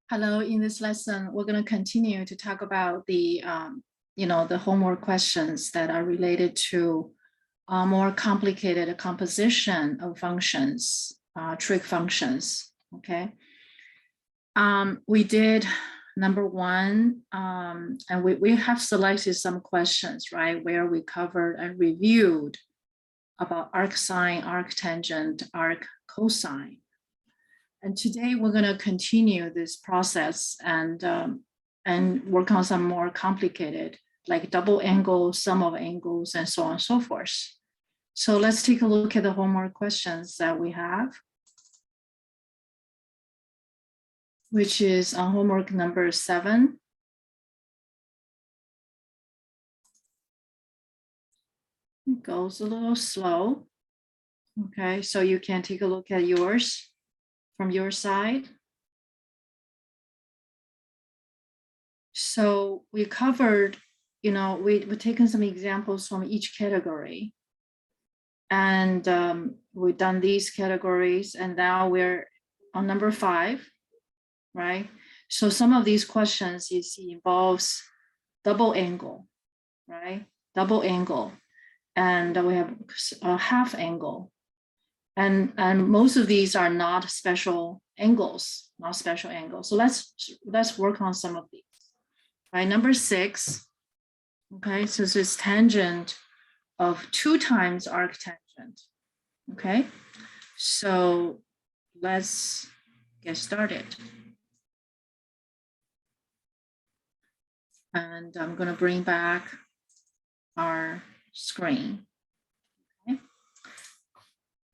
Hello, in this lesson, we're going to continue to talk about the, the homework questions that are related to more complicated composition of functions, trig functions, okay? We did number one, and we have selected some questions, right, where we covered and reviewed about arcsine, arctangent, arccosine. And today we're going to continue this process and work on some more complicated, like double angle, sum of angles, and so on and so forth. So let's take a look at the homework questions that we have, which is on homework number 7. It goes a little slow. Okay, so you can take a look at yours from your side. So we covered, we've taken some examples from each category. And we've done these categories, and now we're on number 5, right? So some of these questions you see involves double angle, right? Double angle. And we have a half angle. And most of these are not special angles, So let's work on some of these. Right, number 6. Okay, so this is tangent of 2 times arctangent. Okay, so let's get started. And I'm going to bring back our screen.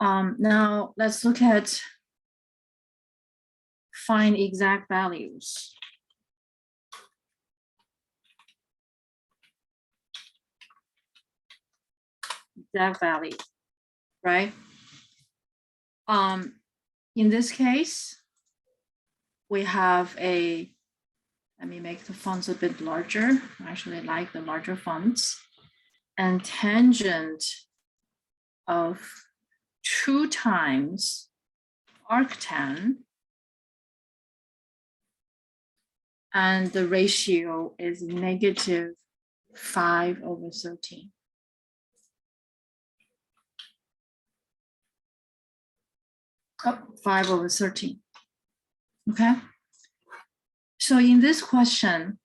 Now let's look at find exact values. Exact value, right? In this case, we have let me make the fonts a bit larger. I actually like the larger fonts. And tangent of 2 times arctan, and the ratio is -5/13. Oh, 5/13. Okay. So in this question,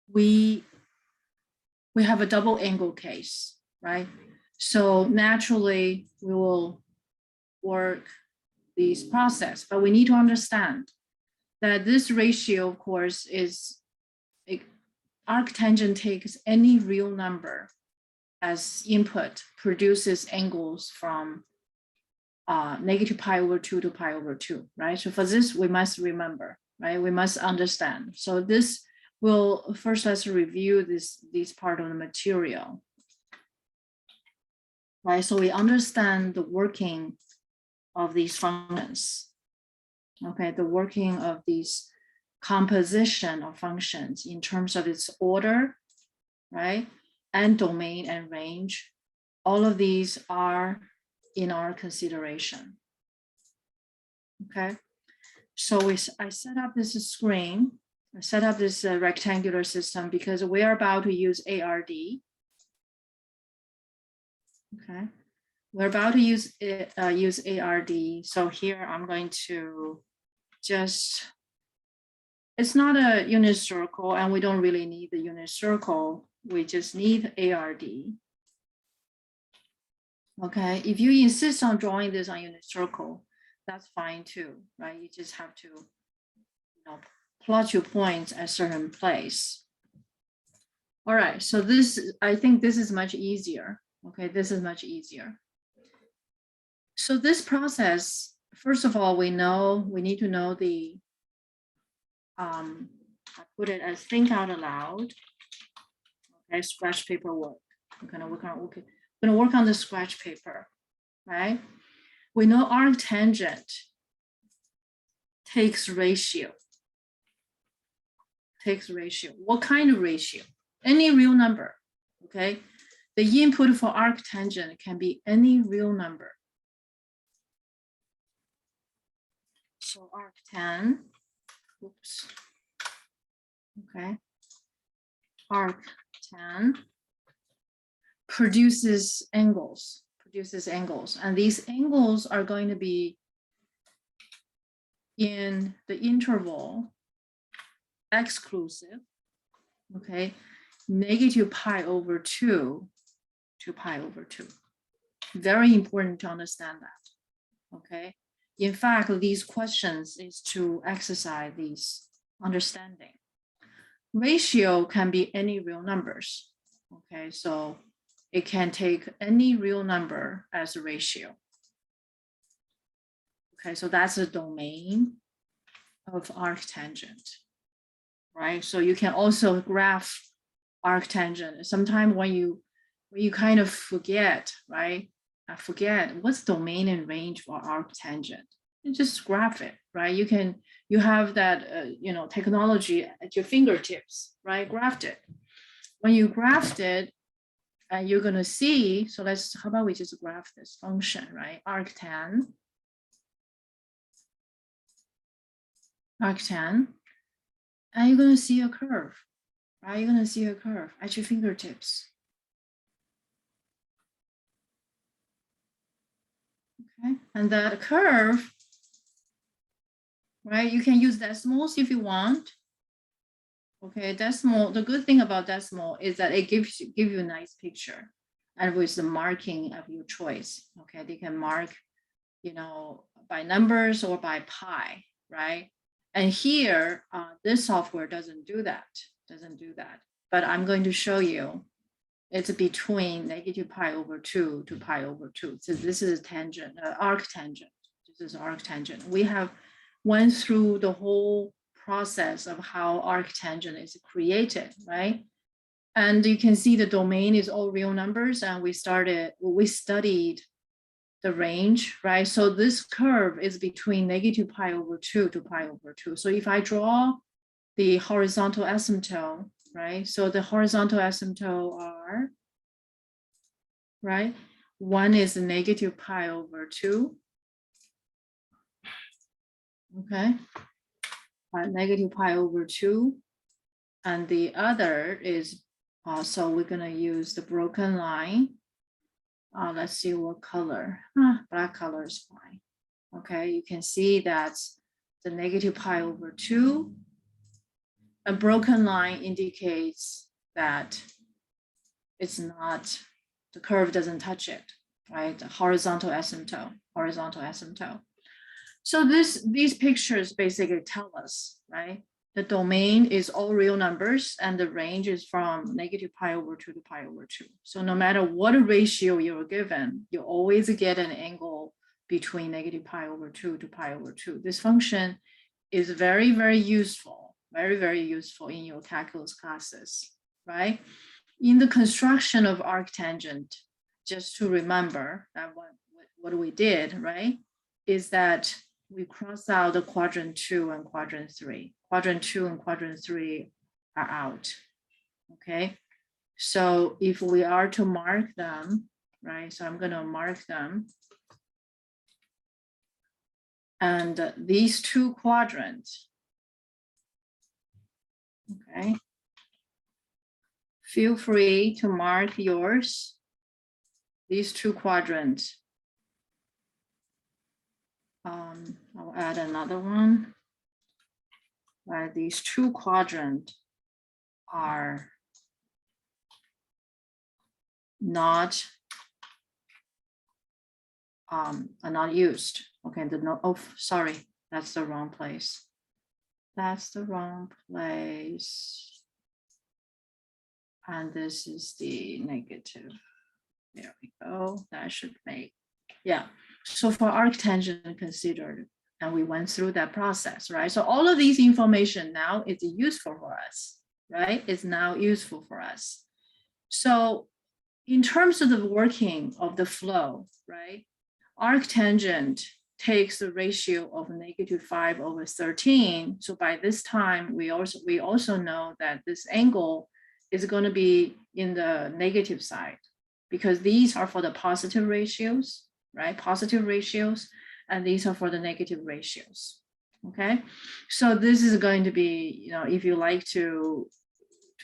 we have a double angle case, right? So naturally we will work this process, but we need to understand that this ratio, of course, is arctangent takes any real number as input, produces angles from -π/2 to π/2, right? So for this, we must remember, right? We must understand. So this will first, let's review this part of the material, right? So we understand the working of these functions, okay? The working of these composition of functions in terms of its order, right? And domain and range. All of these are in our consideration, okay? So I set up this screen, I set up this rectangular system because we are about to use ARD, okay? We're about to use ARD. So here I'm going to just, it's not a unit circle and we don't really need the unit circle. We just need ARD. Okay, if you insist on drawing this on unit circle, that's fine too, right? You just have to, plot your points at a certain place. All right, so I think this is much easier. Okay, this is much easier. So this process, first of all, we need to know the, I put it as think out aloud. Okay, scratch paper work. We're gonna work on the scratch paper, right? We know arctangent takes ratio. What kind of ratio? Any real number, okay? The input for arctangent can be any real number. So arctan, oops, okay, arctan produces angles, and these angles are going to be in the interval exclusive, okay, negative pi over 2 to pi over 2. Very important to understand that, okay? In fact, these questions is to exercise these understanding. Ratio can be any real numbers, okay? So it can take any real number as a ratio. Okay, so that's the domain of arctangent, right? So you can also graph arctangent. Sometimes when you kind of forget, right? I forget what's domain and range for arctangent. You just graph it, right? You have that technology at your fingertips, right? Graphed it. When you graphed it, you're gonna see. So how about we just graph this function, right? Arctan, and you're gonna see a curve, right? You're gonna see a curve at your fingertips. Okay, and that curve, right? You can use decimals if you want. Okay, decimal. The good thing about decimal is that it gives you a nice picture, and with the marking of your choice. Okay, they can mark, by numbers or by pi, right? And here, this software doesn't do that. But I'm going to show you. It's between negative pi over 2 to pi over 2. So this is a tangent, arctangent. This is arctangent. We have went through the whole process of how arctangent is created, right? And you can see the domain is all real numbers, and we studied the range, right? So this curve is between negative pi over 2 to pi over 2. So if I draw the horizontal asymptote, right? So the horizontal asymptote are, right? One is negative pi over 2. Okay. Negative pi over 2. And the other is, so we're going to use the broken line. Let's see what color. Black color is fine. Okay, you can see that's the negative pi over 2. A broken line indicates that it's not, the curve doesn't touch it, right? The horizontal asymptote. So these pictures basically tell us, right? The domain is all real numbers, and the range is from negative pi over 2 to pi over 2. So no matter what ratio you're given, you always get an angle between negative pi over 2 to pi over 2. This function is very, very useful, very, very useful in your calculus classes, right? In the construction of arctangent, just to remember that what we did, right, is that we cross out the quadrant 2 and quadrant 3. Quadrant 2 and quadrant 3 are out, okay? So if we are to mark them, right, so I'm gonna mark them. And these two quadrants, okay? Feel free to mark yours. These two quadrants. I'll add another one. Right, these two quadrants are not used. Okay, sorry, that's the wrong place. That's the wrong place. And this is the negative. There we go. That should make, yeah. So for arctangent considered, and we went through that process, right? So all of these information now is useful for us, right? It's now useful for us. So in terms of the working of the flow, right? Arctangent takes the ratio of negative 5 over 13. So by this time, we also know that this angle is going to be in the negative side, because these are for the positive ratios, right? Positive ratios, and these are for the negative ratios. Okay, so this is going to be, you know, if you like to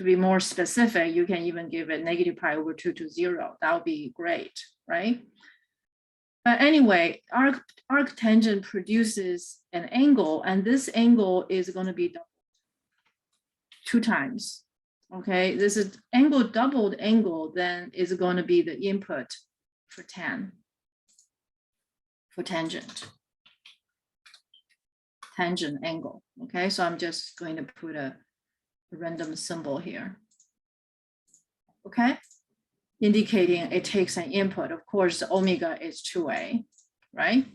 be more specific, you can even give it negative pi over 2 to 0. That would be great, right? But anyway, arctangent produces an angle, and this angle is going to be doubled 2 times. Okay, this is angle doubled angle, then is going to be the input for tangent. Tangent angle. Okay, so I'm just going to put a random symbol here. Okay, indicating it takes an input. Of course, omega is 2a, right?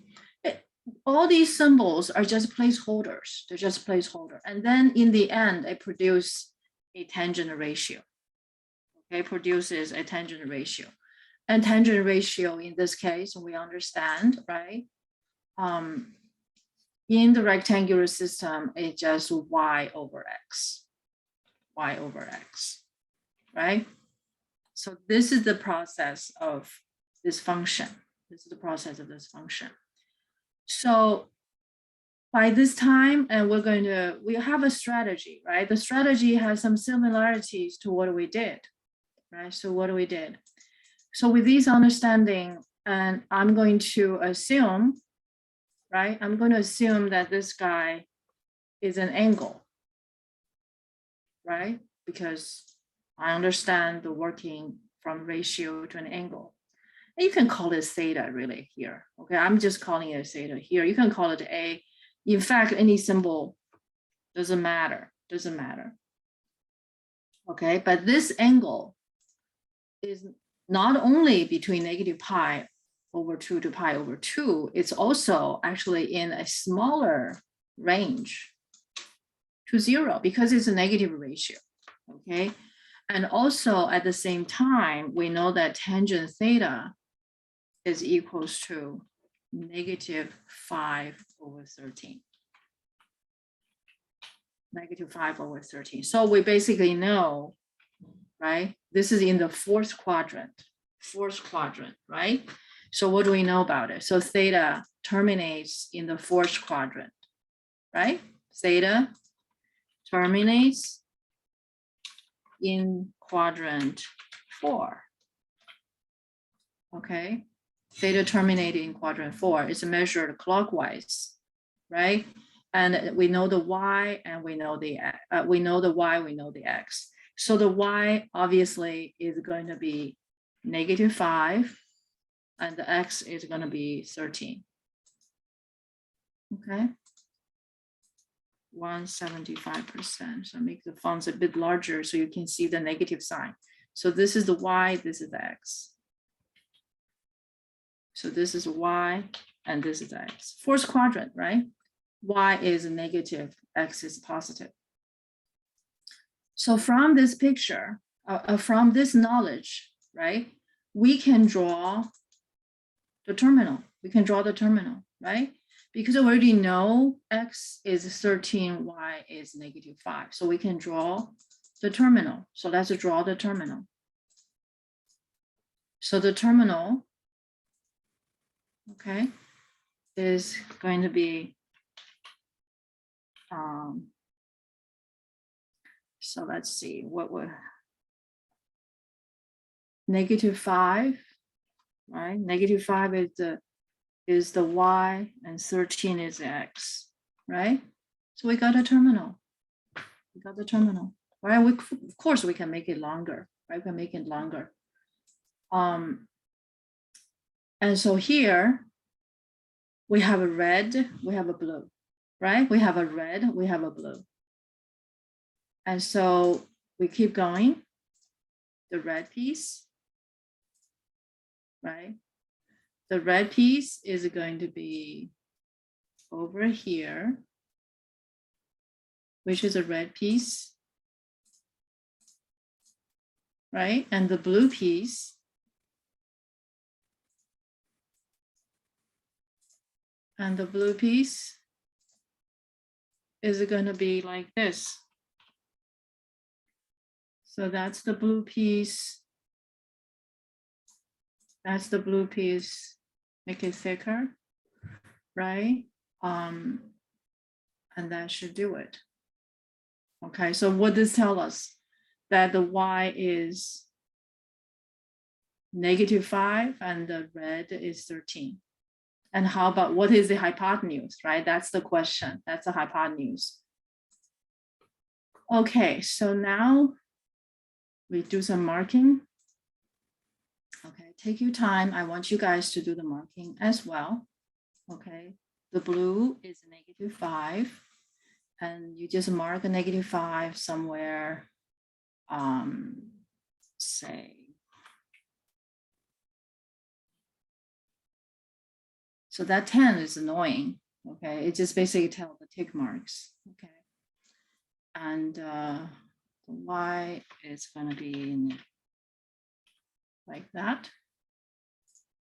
All these symbols are just placeholders. They're just placeholder. And then in the end, it produces a tangent ratio. Okay, produces a tangent ratio. And tangent ratio in this case, we understand, right? In the rectangular system, it's just y over x, right? So this is the process of this function. This is the process of this function. So by this time, and we have a strategy, right? The strategy has some similarities to what we did, right? So what we did. So with this understanding, and I'm going to assume, right? I'm going to assume that this guy is an angle, right? Because I understand the working from ratio to an angle. And you can call it theta really here. Okay, I'm just calling it theta here. You can call it A. In fact, any symbol doesn't matter, Okay, but this angle is not only between negative pi over 2 to pi over 2, it's also actually in a smaller range to 0 because it's a negative ratio, okay? And also at the same time, we know that tangent theta is equals to negative 5 over 13. Negative 5 over 13. So we basically know, right? This is in the fourth quadrant, right? So what do we know about it? So theta terminates in the fourth quadrant, right? Theta terminates in quadrant 4. Okay, theta terminated in quadrant 4 is measured clockwise, right? And we know the y, and we know the y, we know the x. So the y obviously is going to be negative 5, and the x is going to be 13. Okay, 175%. So make the fonts a bit larger so you can see the negative sign. So this is the y, this is the x. So this is y, and this is x. Fourth quadrant, right? Y is negative, x is positive. So from this picture, from this knowledge, right, we can draw the terminal. We can draw the terminal, right? Because we already know x is 13, y is negative 5. So we can draw the terminal. So let's draw the terminal. So the terminal, okay, is going to be, so let's see, what would, negative 5, right? Negative 5 is the y, and 13 is x, right? So we got a terminal. We got the terminal, right? Of course, we can make it longer, right? We can make it longer. And so here we have a red, we have a blue, right? We have a red, we have a blue. And so we keep going, the red piece, right? The red piece is going to be over here, which is a red piece, right? And the blue piece is going to be like this. So that's the blue piece. That's the blue piece. Make it thicker, right? and that should do it. Okay, so what does tell us? That the y is -5 and the red is 13. And how about what is the hypotenuse, right? That's the question. That's the hypotenuse. Okay, so now we do some marking. Okay, take your time. I want you guys to do the marking as well. Okay, the blue is -5, and you just mark a -5 somewhere, say. So that 10 is annoying. Okay, it just basically tells the tick marks. Okay, and the y is going to be like that.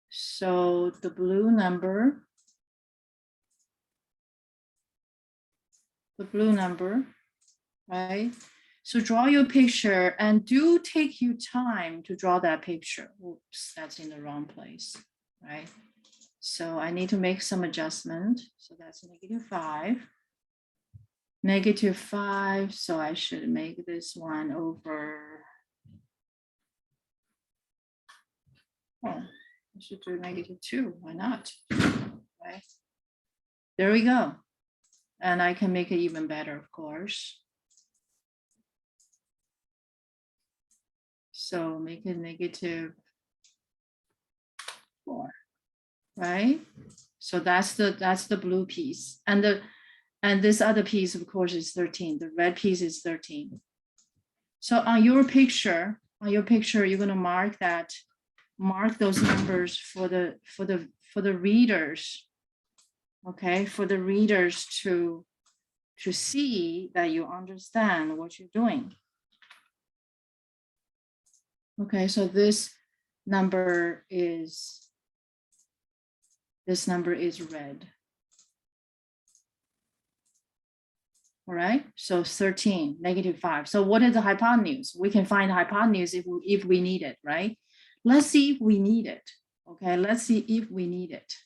So the blue number, right? So draw your picture and do take your time to draw that picture. Oops, that's in the wrong place, right? So I need to make some adjustment. So that's -5. -5, so I should make this one over. Oh, I should do -2, why not? Right, there we go. And I can make it even better, of course. So make it -4, right? So that's the blue piece. And this other piece, of course, is 13. The red piece is 13. So on your picture, you're gonna mark those numbers for the readers. Okay, for the readers to see that you understand what you're doing. Okay, so this number is red. All right, so 13, -5. So what is the hypotenuse? We can find the hypotenuse if we need it, right? Let's see if we need it. Okay, let's see if we need it.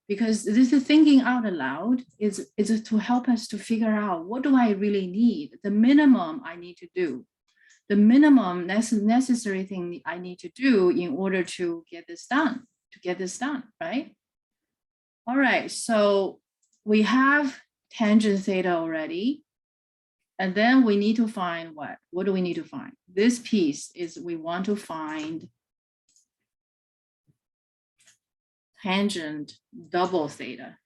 Because this is thinking out loud is to help us to figure out, what do I really need? The minimum I need to do. The minimum necessary thing I need to do in order to get this done, right? All right, so we have tangent theta already. And then we need to find what? What do we need to find? This piece is we want to find tangent double theta,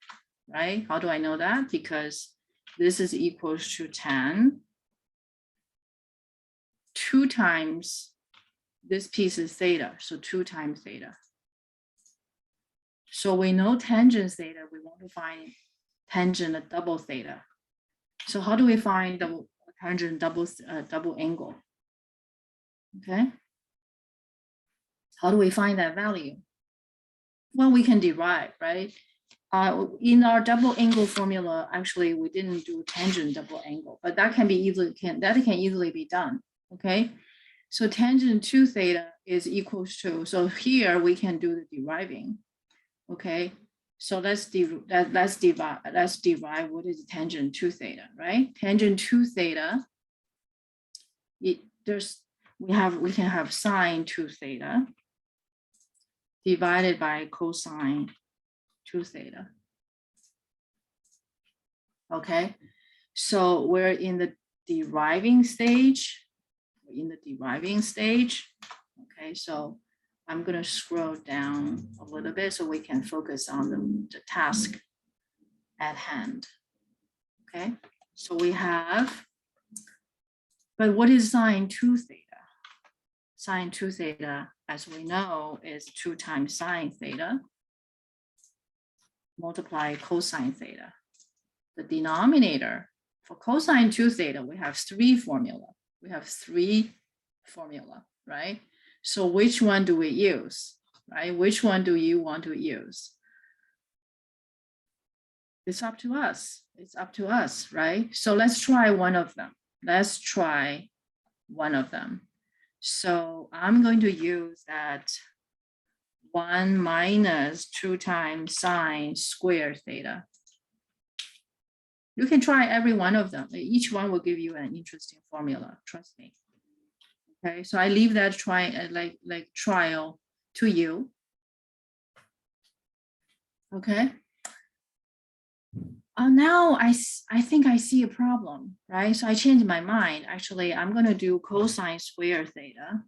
right? How do I know that? Because this is equals to tan. 2 times this piece is theta, so 2 times theta. So we know tangent theta, we want to find tangent double theta. So how do we find the tangent double angle? Okay. How do we find that value? Well, we can derive, right? In our double angle formula, actually, we didn't do tangent double angle, but that can easily be done. Okay. So tangent 2 theta is equals to, so here we can do the deriving. Okay. So let's derive what is tangent 2 theta, right? Tangent 2 theta, we can have sine 2 theta divided by cosine 2 theta. Okay, so we're in the deriving stage. Okay, so I'm going to scroll down a little bit so we can focus on the task at hand. Okay, so we have, but what is sine 2 theta? Sine 2 theta, as we know, is 2 times sine theta multiply cosine theta. The denominator for cosine 2 theta, we have 3 formula. Right? So which one do we use, right? Which one do you want to use? It's up to us. Right? So let's try one of them. So I'm going to use that 1 minus 2 times sine square theta. You can try every one of them. Each one will give you an interesting formula, trust me. Okay, so I leave that trial to you. Okay. Now I think I see a problem, right? So I changed my mind. Actually, I'm going to do cosine square theta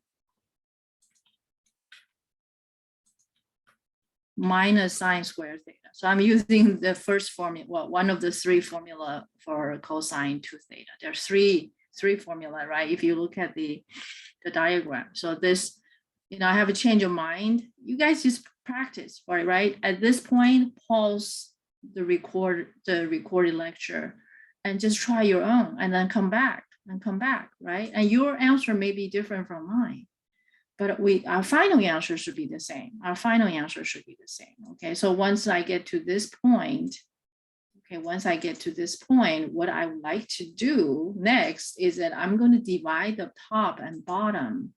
minus sine square theta. So I'm using the first formula, well, one of the three formula for cosine 2 theta. There's three formula, right? If you look at the diagram. So this, I have a change of mind. You guys just practice, right? At this point, pause the recorded lecture and just try your own and then come back, right? And your answer may be different from mine, but our final answer should be the same. Okay, so once I get to this point, what I would like to do next is that I'm going to divide the top and bottom.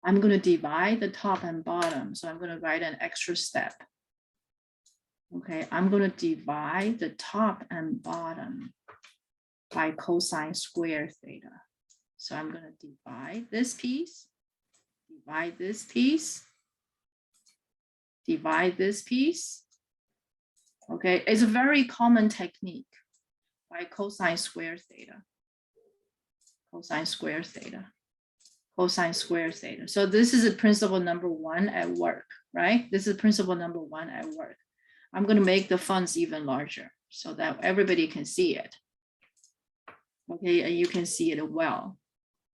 So I'm going to write an extra step. Okay, I'm going to divide the top and bottom by cosine square theta. So I'm going to divide this piece, divide this piece. Okay, it's a very common technique by cosine square theta. So this is a principle number 1 at work, right? I'm going to make the fonts even larger so that everybody can see it. Okay, and you can see it well.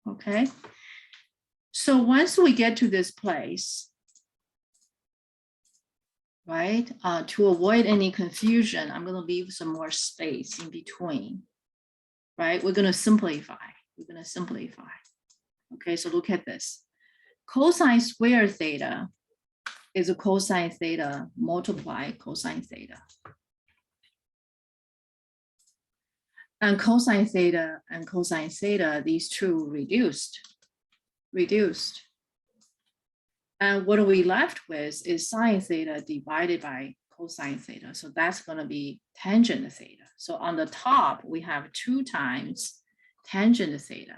Okay. So once we get to this place, right, to avoid any confusion, I'm going to leave some more space in between, right? We're going to simplify. Okay, so look at this. Cosine square theta is a cosine theta multiply cosine theta. And cosine theta and cosine theta, these two reduced. And what we left with is sine theta divided by cosine theta. So that's going to be tangent theta. So on the top, we have 2 times tangent theta.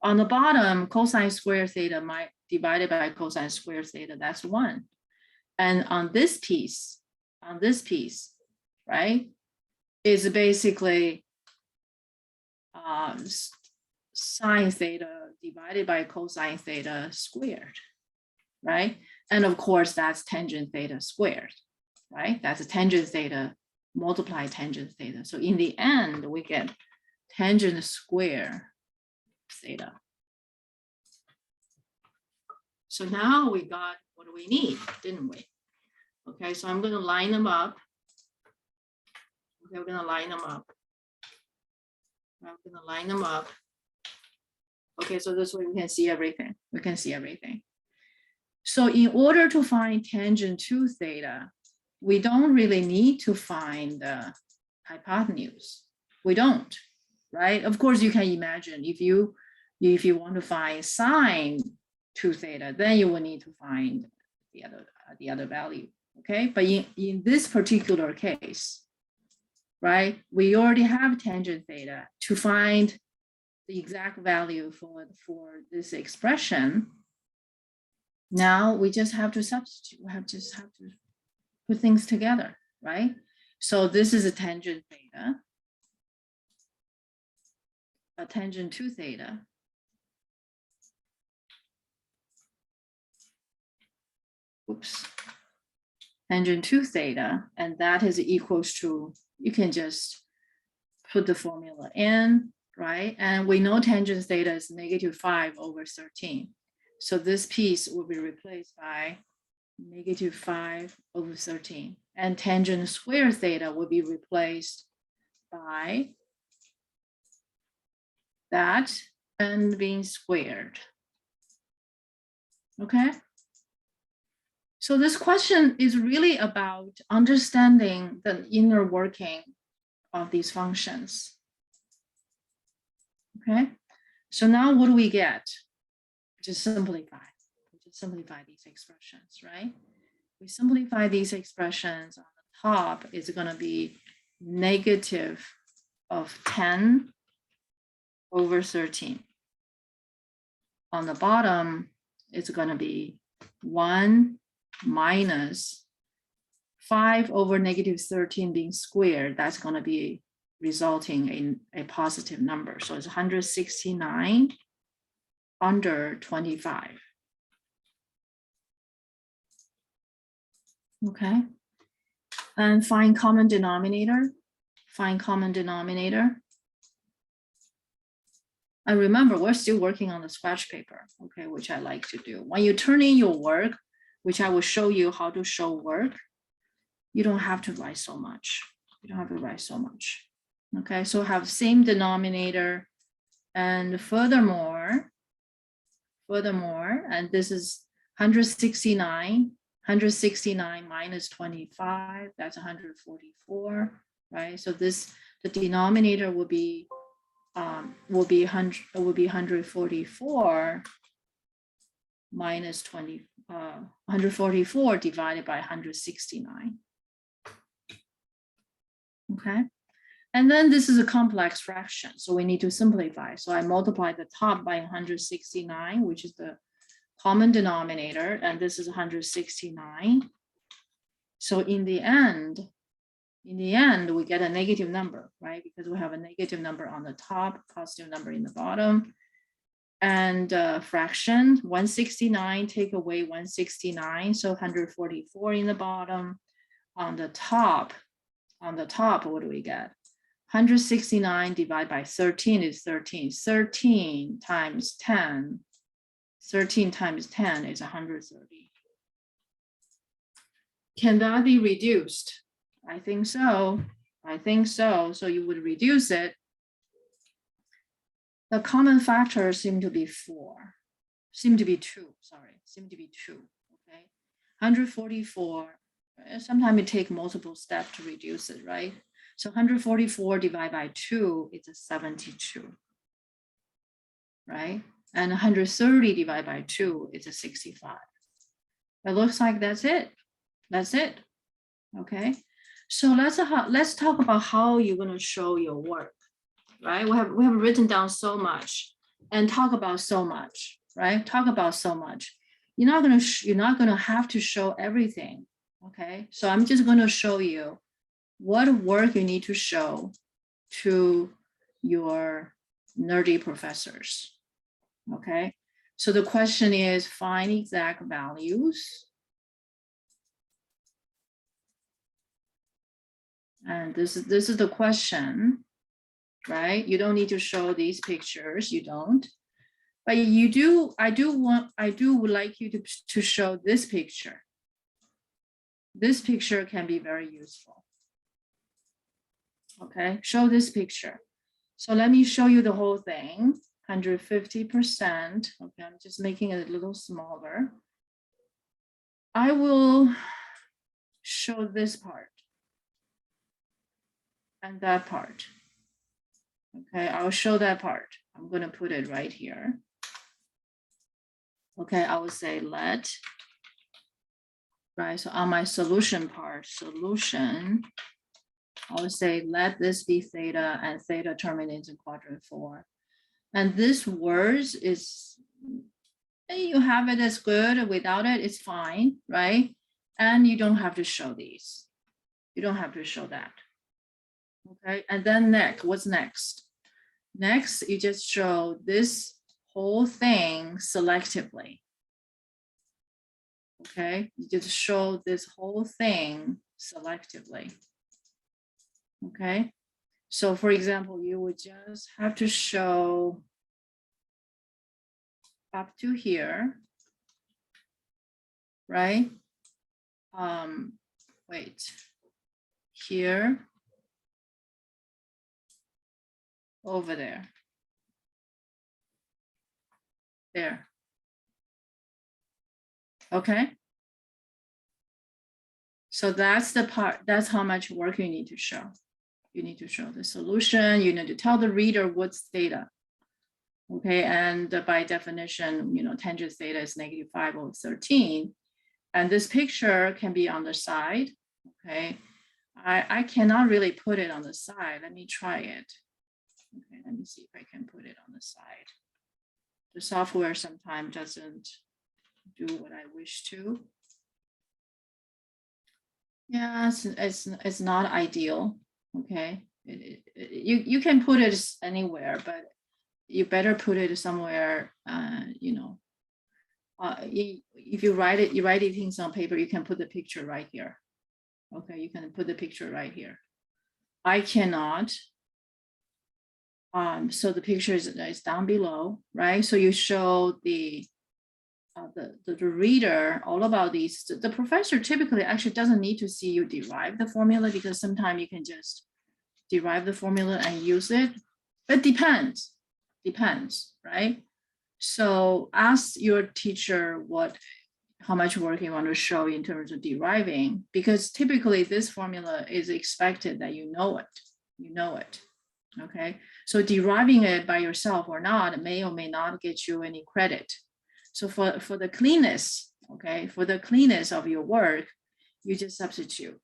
On the bottom, cosine square theta divided by cosine square theta, that's 1. And on this piece, right, is basically sine theta divided by cosine theta squared, right? And of course, that's tangent theta squared, right? That's a tangent theta multiply tangent theta. So in the end, we get tangent square theta. So now we got what we need, didn't we? Okay, so I'm going to line them up. Okay, we're going to line them up. Okay, so this way we can see everything. So in order to find tangent 2 theta, we don't really need to find the hypotenuse. We don't, right? Of course, you can imagine if you want to find sine 2 theta, then you will need to find the other value. Okay, but in this particular case, right, we already have tangent theta. To find the exact value for this expression, now we just have to substitute. We have to put things together, right? So this is a tangent theta, a tangent 2 theta. Oops. Tangent 2 theta, and that is equals to, you can just put the formula in, right? And we know tangent theta is -5/13. So this piece will be replaced by -5/13. And tangent square theta will be replaced by that and being squared. Okay? So this question is really about understanding the inner working of these functions. Okay, so now what do we get? Just simplify. These expressions, right? We simplify these expressions. On the top is going to be negative of 10 over 13. On the bottom, it's going to be 1 minus 5 over negative 13 being squared. That's going to be resulting in a positive number. So it's 169 under 25. Okay. And find common denominator. Find common denominator. And remember, we're still working on the scratch paper, okay, which I like to do. When you turn in your work, which I will show you how to show work, you don't have to write so much. You don't have to write so much. Okay, so have same denominator. And furthermore, and this is 169 minus 25, that's 144, right? So this, the denominator will be 144 minus 144 divided by 169. Okay, and then this is a complex fraction, so we need to simplify. So I multiply the top by 169, which is the common denominator, and this is 169. So in the end, we get a negative number, right? Because we have a negative number on the top, positive number in the bottom. And fraction, 169, take away 169, so 144 in the bottom. On the top, what do we get? 169 divided by 13 is 13. 13 times 10. 13 times 10 is 130. Can that be reduced? I think so. I think so. So you would reduce it. The common factors seem to be 2. Okay. 144. Sometimes it takes multiple steps to reduce it, right? So 144 divided by 2 is a 72, right? And 130 divided by 2 is a 65. It looks like that's it. That's it. Okay. So let's talk about how you're going to show your work, right? We have written down so much and talk about so much, right? Talk about so much. You're not going to have to show everything. Okay. So I'm just going to show you what work you need to show to your nerdy professors. Okay. So the question is find exact values. And this is the question, right? You don't need to show these pictures, you don't. But you do, I would like you to show this picture. This picture can be very useful. Okay, show this picture. So let me show you the whole thing, 150%. Okay, I'm just making it a little smaller. I will show this part and that part. Okay, I'll show that part. I'm going to put it right here. Okay, I will say let, right? So on my solution part, I would say let this be theta and theta terminates in quadrant 4. And this words is, you have it as good, without it, it's fine, right? And you don't have to show these. You don't have to show that. Okay, and then next, what's next? Next, you just show this whole thing selectively. Okay, you just show this whole thing selectively. Okay, so for example, you would just have to show up to here, right? Wait, here, over there, there. Okay. So that's the part, that's how much work you need to show. You need to show the solution. You need to tell the reader what's theta. Okay, and by definition, tangent theta is -5 over 13. And this picture can be on the side. Okay, I cannot really put it on the side. Let me try it. Okay, let me see if I can put it on the side. The software sometimes doesn't do what I wish to. Yeah, it's not ideal. Okay, you can put it anywhere, but you better put it somewhere. You know, if you write it things on paper, you can put the picture right here. Okay, you can put the picture right here. I cannot. So the picture is down below, right? So you show the reader all about these. The professor typically actually doesn't need to see you derive the formula, because sometimes you can just derive the formula and use it. It depends, right? So ask your teacher how much work you want to show in terms of deriving, because typically this formula is expected that you know it. Okay, so deriving it by yourself or not may or may not get you any credit. So for the cleanness, okay, for the cleanness of your work, you just substitute.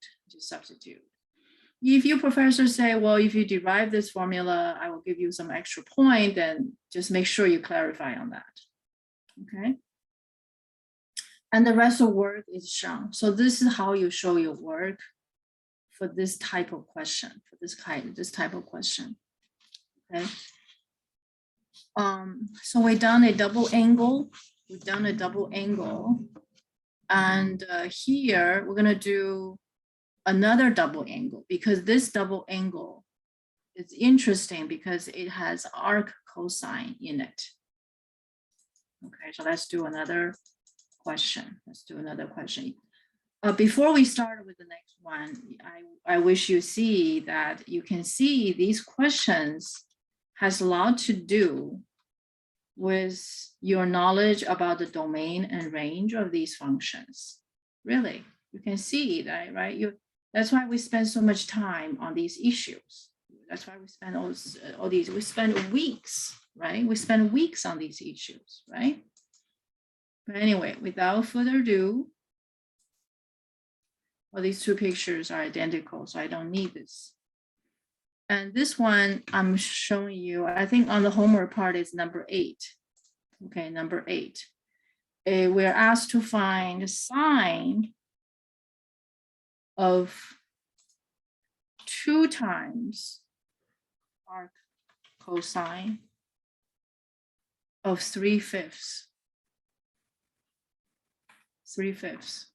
If your professor say, well, if you derive this formula, I will give you some extra point, then just make sure you clarify on that. Okay. And the rest of work is shown. So this is how you show your work for this type of question, this type of question. Okay. So we've done a double angle. And here we're gonna do another double angle, because this double angle is interesting because it has arc cosine in it. Okay, so let's do another question. Before we start with the next one, I wish you see that you can see these questions has a lot to do with your knowledge about the domain and range of these functions. Really, you can see that, right? That's why we spend so much time on these issues. That's why we spend all these, we spend weeks, right? We spend weeks on these issues, right? But anyway, without further ado, well, these two pictures are identical, so I don't need this. And this one I'm showing you, I think on the homework part is number 8. Okay, number 8. We're asked to find sine of 2 times arc cosine of 3/5. 3/5.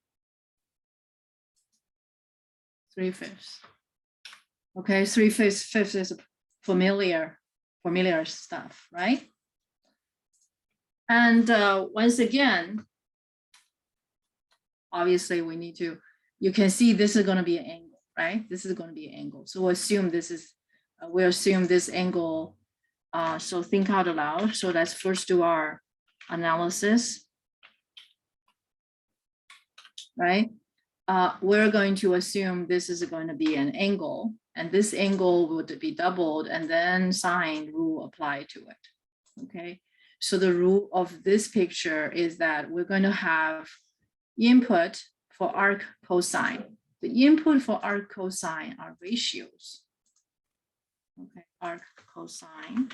Okay, 3/5 is familiar stuff, right? And once again, obviously we need to, you can see this is going to be an angle, right? This is going to be an angle. So we'll assume this is, we'll assume this angle. So think out loud. So let's first do our analysis, right? We're going to assume this is going to be an angle, and this angle would be doubled, and then sine rule apply to it, okay? So the rule of this picture is that we're going to have input for arc cosine. The input for arc cosine are ratios, okay? Arc cosine,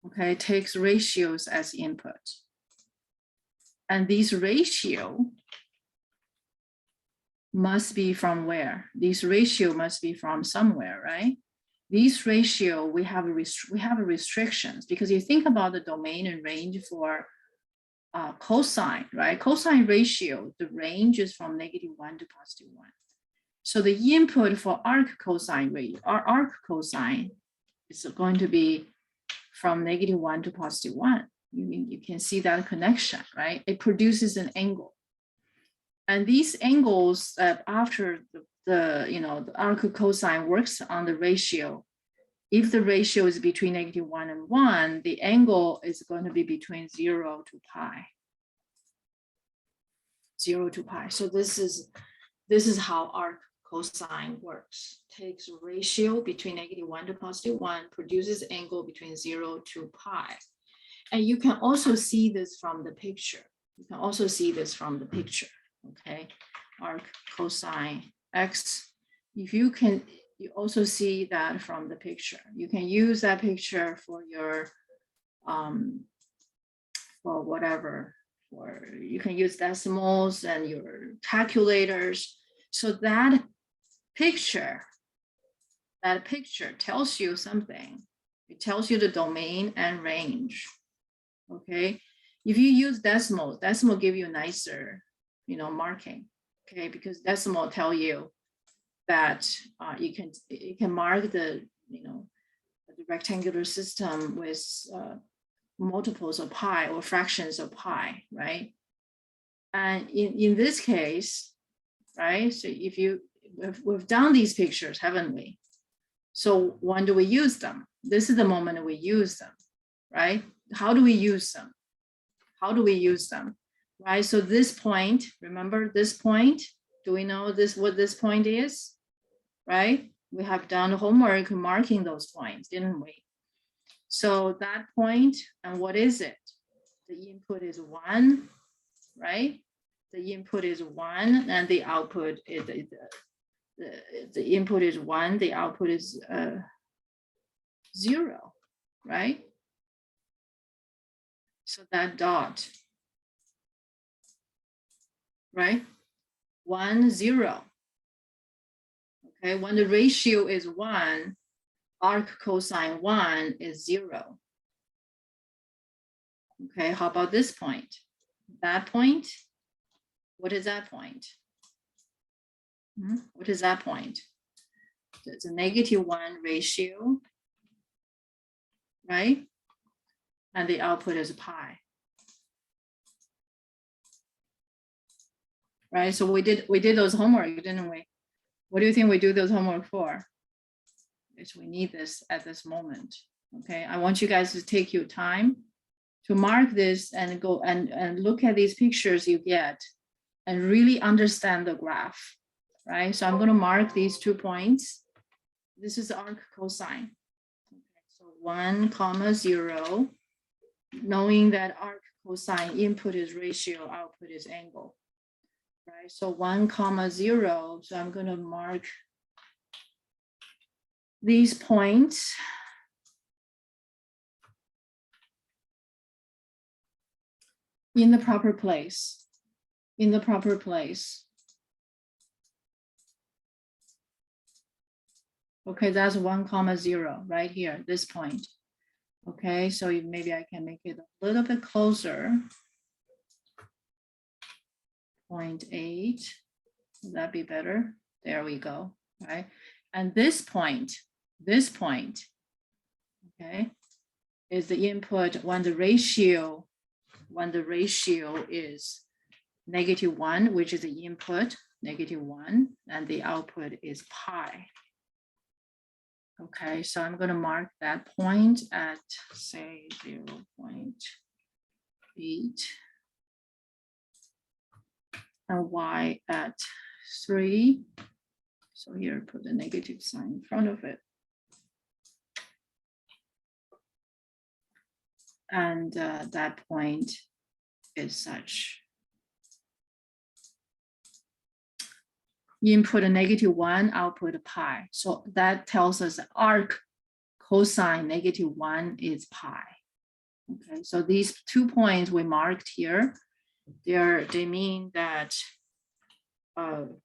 okay, takes ratios as input. And these ratio must be from where? These ratio must be from somewhere, right? These ratio, we have restrictions, because you think about the domain and range for cosine, right? Cosine ratio, the range is from -1 to +1. So the input for arc cosine rate, arc cosine is going to be from -1 to +1. You can see that connection, right? It produces an angle. And these angles, after the arc cosine works on the ratio, if the ratio is between -1 and 1, the angle is going to be between 0 to pi. 0 to pi. So this is how arc cosine works. Takes a ratio between -1 to +1, produces angle between 0 to pi. And you can also see this from the picture. Okay, arc cosine X. If you can, you also see that from the picture. You can use that picture for your, for whatever, for you can use decimals and your calculators. So that picture tells you something. It tells you the domain and range. Okay, if you use decimal give you nicer, marking. Okay, because decimal tell you that you can mark the the rectangular system with multiples of pi or fractions of pi, right? And in this case, right? So if we've done these pictures, haven't we? So when do we use them? This is the moment we use them, right? How do we use them? How do we use them? Right? So this point, remember this point? Do we know what this point is? Right? We have done homework marking those points, didn't we? So that point, and what is it? The input is 1, right? The input is 1, and the output is the input is 1, the output is 0, right? So that dot, right? 1, 0. Okay, when the ratio is 1, arc cosine 1 is 0. Okay, how about this point? That point, what is that point? What is that point? It's a -1 ratio, right? And the output is pi. Right, so we did those homework, didn't we? What do you think we do those homework for? Because we need this at this moment. Okay, I want you guys to take your time to mark this and go and look at these pictures you get and really understand the graph, right? So I'm going to mark these 2 points. This is arc cosine. Okay, so 1, 0, knowing that arc cosine input is ratio, output is angle. Right, so 1, 0. So I'm going to mark these points. In the proper place. In the proper place. Okay, that's 1, 0 right here, this point. Okay, so maybe I can make it a little bit closer. 0.8, would that be better? There we go, right? And this point, okay, is the input when the ratio is -1, which is the input, -1, and the output is pi. Okay, so I'm going to mark that point at, say, 0.8. And y at 3. So here, put the negative sign in front of it. And that point is such. Input a -1, output a pi. So that tells us arc cosine -1 is pi. Okay, so these 2 points we marked here, they mean that arc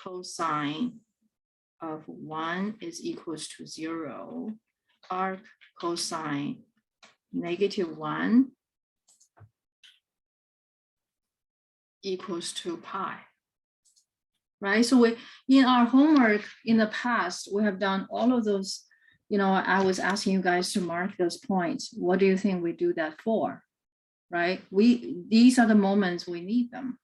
cosine of 1 is equals to 0. Arc cosine -1 equals to pi. Right, so in our homework in the past, we have done all of those. I was asking you guys to mark those points. What do you think we do that for? Right, these are the moments we need them.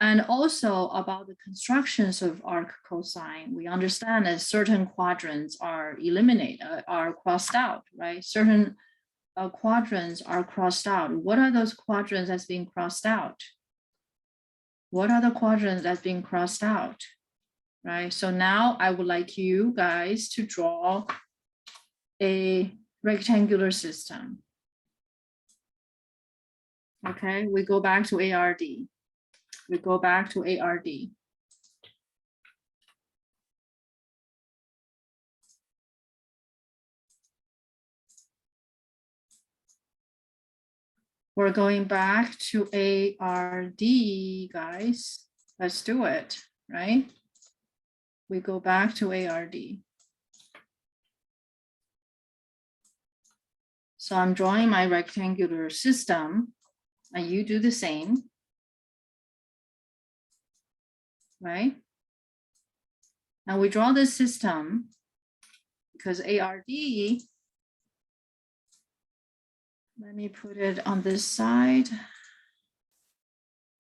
And also about the constructions of arc cosine, we understand that certain quadrants are crossed out, right? Certain quadrants are crossed out. What are those quadrants that's being crossed out? What are the quadrants that's being crossed out? Right, so now I would like you guys to draw a rectangular system. Okay, we go back to ARD. We go back to ARD. We're going back to ARD, guys. Let's do it, right? We go back to ARD. So I'm drawing my rectangular system, and you do the same, right? And we draw this system because ARD, let me put it on this side,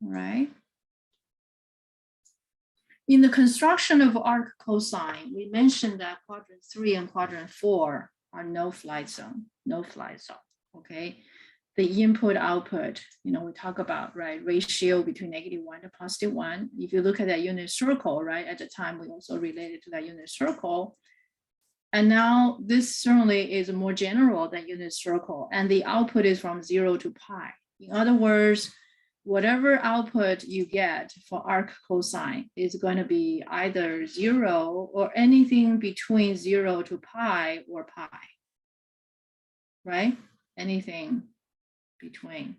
right? In the construction of arc cosine, we mentioned that quadrant 3 and quadrant 4 are no fly zone, okay? The input output, we talk about, right, ratio between -1 to +1. If you look at that unit circle, right, at the time we also related to that unit circle. And now this certainly is more general than unit circle, and the output is from 0 to pi. In other words, whatever output you get for arc cosine is going to be either 0 or anything between 0 to pi or pi, right? Anything between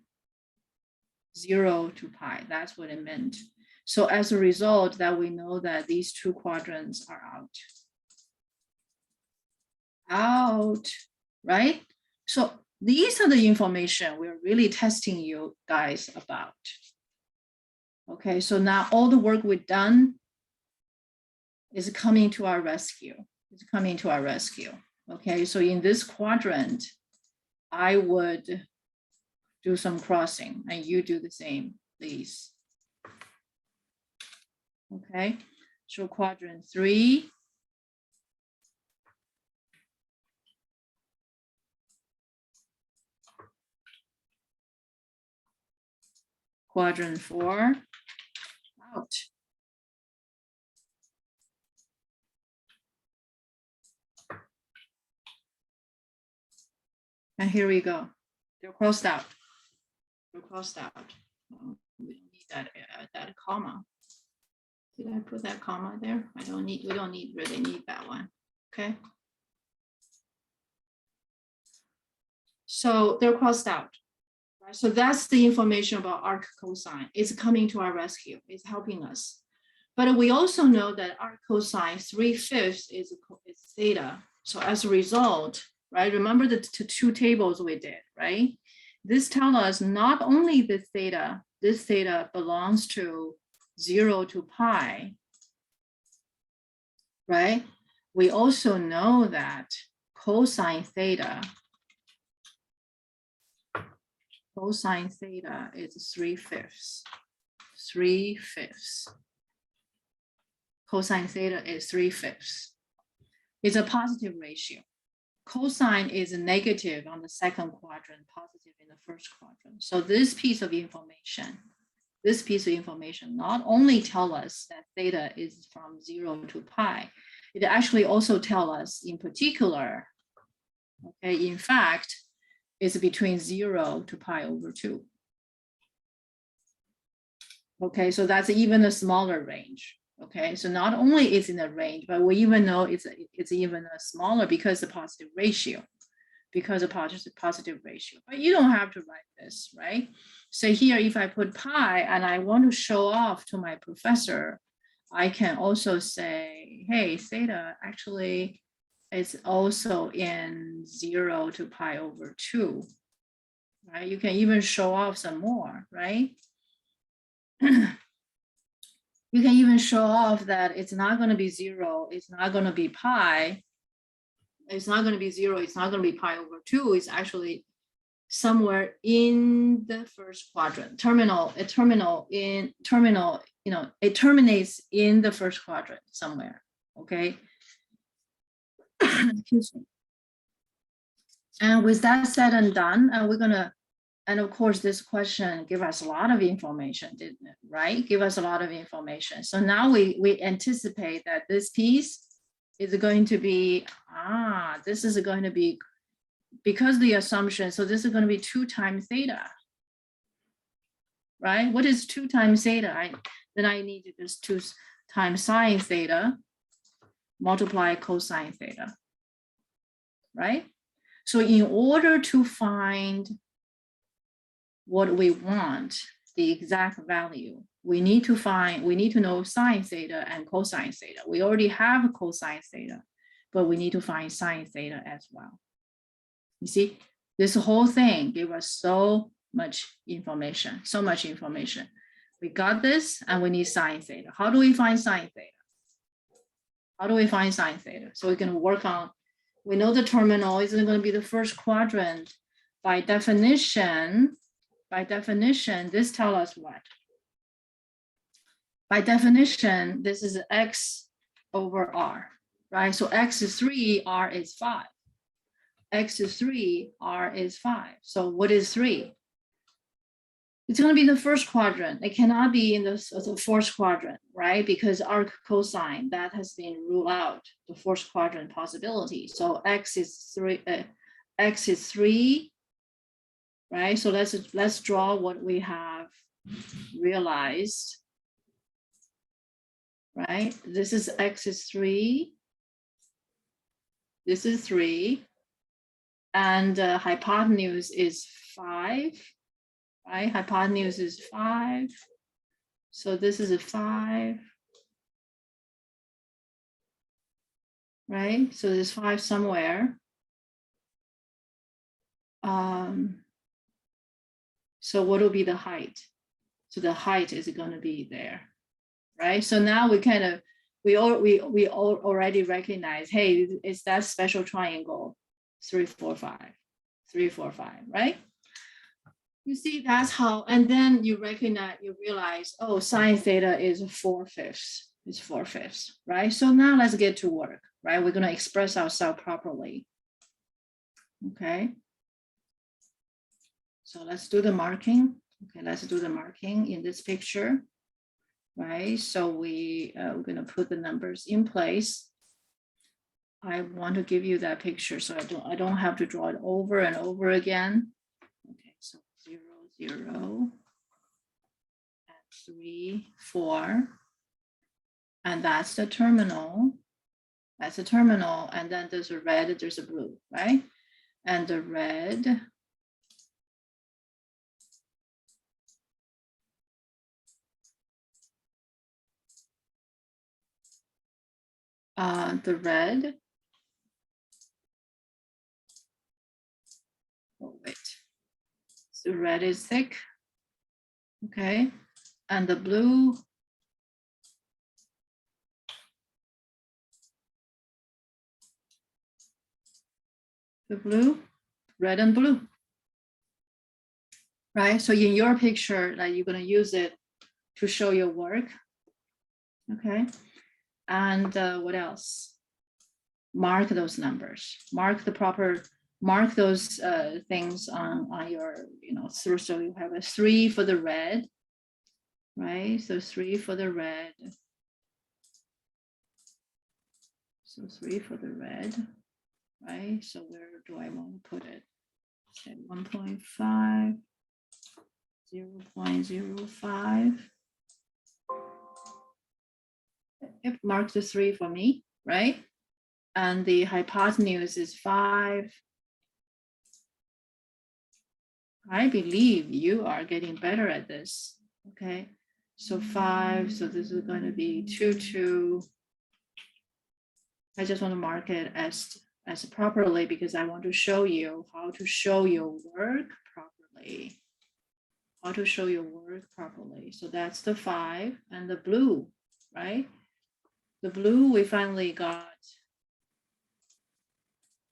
0 to pi, that's what it meant. So as a result, that we know that these two quadrants are out, right? So these are the information we're really testing you guys about. Okay, so now all the work we've done is coming to our rescue. It's coming to our rescue. Okay, so in this quadrant, I would do some crossing and you do the same, please. Okay, so quadrant 3. Quadrant 4, out. And here we go. They're crossed out. They're crossed out. We don't need that comma. Did I put that comma there? We don't really need that one. Okay. So they're crossed out. Right? So that's the information about arc cosine. It's coming to our rescue. It's helping us. But we also know that arc cosine 3/5 is theta. So as a result, right? Remember the two tables we did, right? This tells us not only this theta belongs to 0 to pi, right? We also know that cosine theta is 3/5. 3/5. Cosine theta is 3/5. It's a positive ratio. Cosine is negative on the second quadrant, positive in the first quadrant. So this piece of information not only tells us that theta is from 0 to pi, it actually also tells us in particular, okay, in fact, it's between 0 to pi over 2. Okay, so that's even a smaller range. Okay, so not only is in a range, but we even know it's even a smaller because of positive ratio. But you don't have to write this, right? So here, if I put pi and I want to show off to my professor, I can also say, hey, theta actually is also in 0 to pi over 2, right? You can even show off some more, right? You can even show off that it's not going to be 0, it's not going to be pi, it's not going to be 0, it's not going to be pi over 2, it's actually somewhere in the first quadrant. It terminates in the first quadrant somewhere, okay? Excuse me. And with that said and done, we're gonna, and of course, this question give us a lot of information, didn't it? Right? Give us a lot of information. So now we anticipate that this piece is going to be, this is going to be, because the assumption, so this is going to be 2 times theta. right? What is 2 times theta? Then I need to just 2 times sine theta multiply cosine theta, right? So in order to find what we want, the exact value, we need to know sine theta and cosine theta. We already have cosine theta, but we need to find sine theta as well. You see, this whole thing gave us so much information, so much information. We got this and we need sine theta. How do we find sine theta? How do we find sine theta? So we're going to work on, we know the terminal isn't going to be the first quadrant. By definition, this tells us what? By definition, this is x over r, right? So x is 3, r is 5. X is 3, r is 5. So what is 3? It's going to be the first quadrant. It cannot be in the fourth quadrant, right? Because arc cosine, that has been ruled out, the fourth quadrant possibility. So x is 3, right? So let's draw what we have realized, right? This is x is 3. This is 3. And hypotenuse is 5, right? Hypotenuse is 5. So this is a 5, right? So there's 5 somewhere. So what will be the height? So the height is going to be there, right? So now we kind of, we already recognize, hey, it's that special triangle, 3, 4, 5, 3, 4, 5, right? You see, that's how, and then you realize, oh, sine theta is 4/5. It's 4/5, right? So now let's get to work, right? We're going to express ourselves properly. Okay. So let's do the marking. Okay, let's do the marking in this picture, right? So we're going to put the numbers in place. I want to give you that picture so I don't have to draw it over and over again. Okay, so 0, 0, and 3, 4, and that's the terminal. That's the terminal, and then there's a red, there's a blue, right? And the red, oh wait, the red is thick, okay, and the blue, red and blue, right? So in your picture, like, you're going to use it to show your work, okay? And what else? Mark those numbers. Mark those things on your, so you have a 3 for the red, right? So 3 for the red. So 3 for the red, right? So where do I want to put it? Say 1.5, 0.05. Yep, mark the 3 for me, right? And the hypotenuse is 5. I believe you are getting better at this, okay? So 5, so this is going to be 2, 2. I just want to mark it as properly because I want to show you how to show your work properly. How to show your work properly. So that's the 5 and the blue, right? The blue we finally got.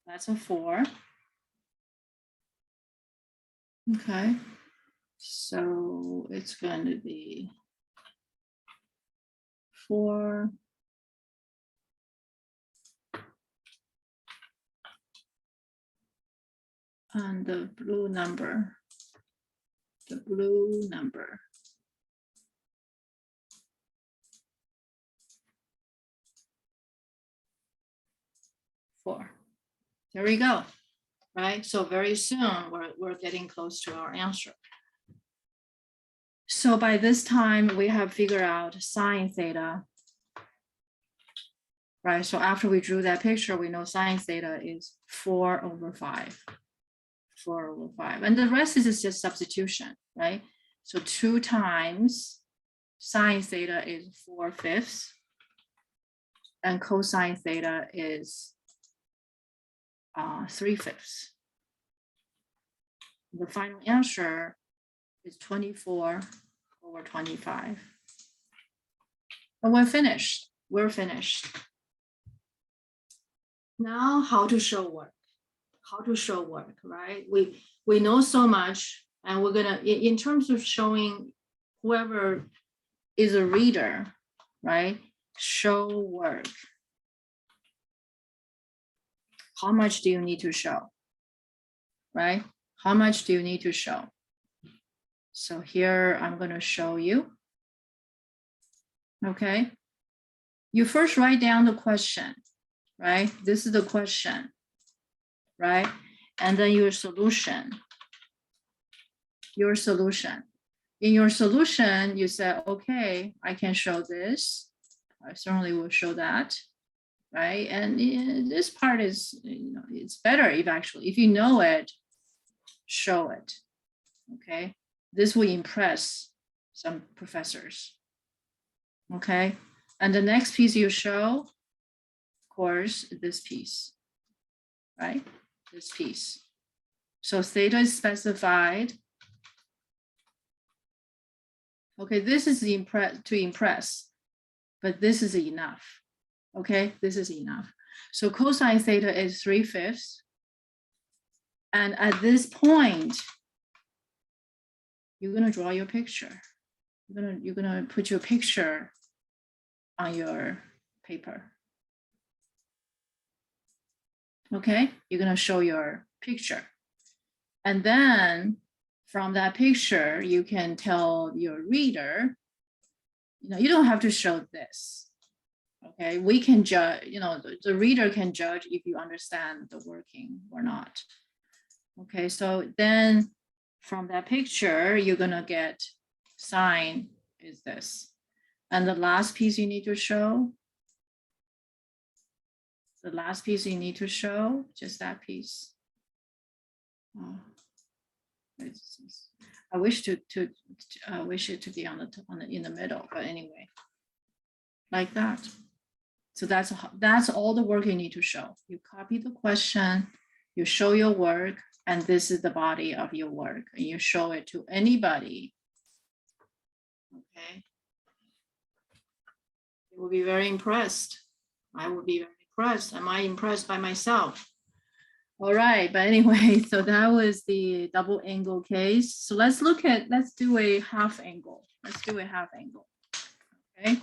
That's a 4. Okay. So it's going to be 4. And the blue number. 4. There we go, right? So very soon we're getting close to our answer. So by this time, we have figured out sine theta, right? So after we drew that picture, we know sine theta is 4/5. 4/5. And the rest is just substitution, right? So 2 times sine theta is 4/5. And cosine theta is 3/5. The final answer is 24/25. And we're finished. We're finished. Now, how to show work? How to show work, right? We know so much, and we're gonna, in terms of showing whoever is a reader, right? Show work. How much do you need to show, right? How much do you need to show? So here I'm going to show you. Okay. You first write down the question, right? This is the question, right? And then your solution. Your solution. In your solution, you say, okay, I can show this. I certainly will show that, right? And this part is, it's better if you know it, show it, okay? This will impress some professors, okay? And the next piece you show, of course, this piece, right? This piece. So theta is specified. Okay, this is to impress, but this is enough. Okay, this is enough. So cosine theta is 3/5. And at this point, you're gonna draw your picture. You're gonna put your picture on your paper. Okay, you're gonna show your picture. And then from that picture, you can tell your reader, you don't have to show this. Okay, we can judge, the reader can judge if you understand the working or not. Okay, so then from that picture, you're gonna get sine is this. And the last piece you need to show, just that piece. Oh, I wish it to be in the middle, but anyway, like that. So that's all the work you need to show. You copy the question, you show your work, and this is the body of your work, and you show it to anybody. Okay. You will be very impressed. I will be very impressed. Am I impressed by myself? All right, but anyway, so that was the double angle case. So let's do a half angle. Let's do a half angle. Okay.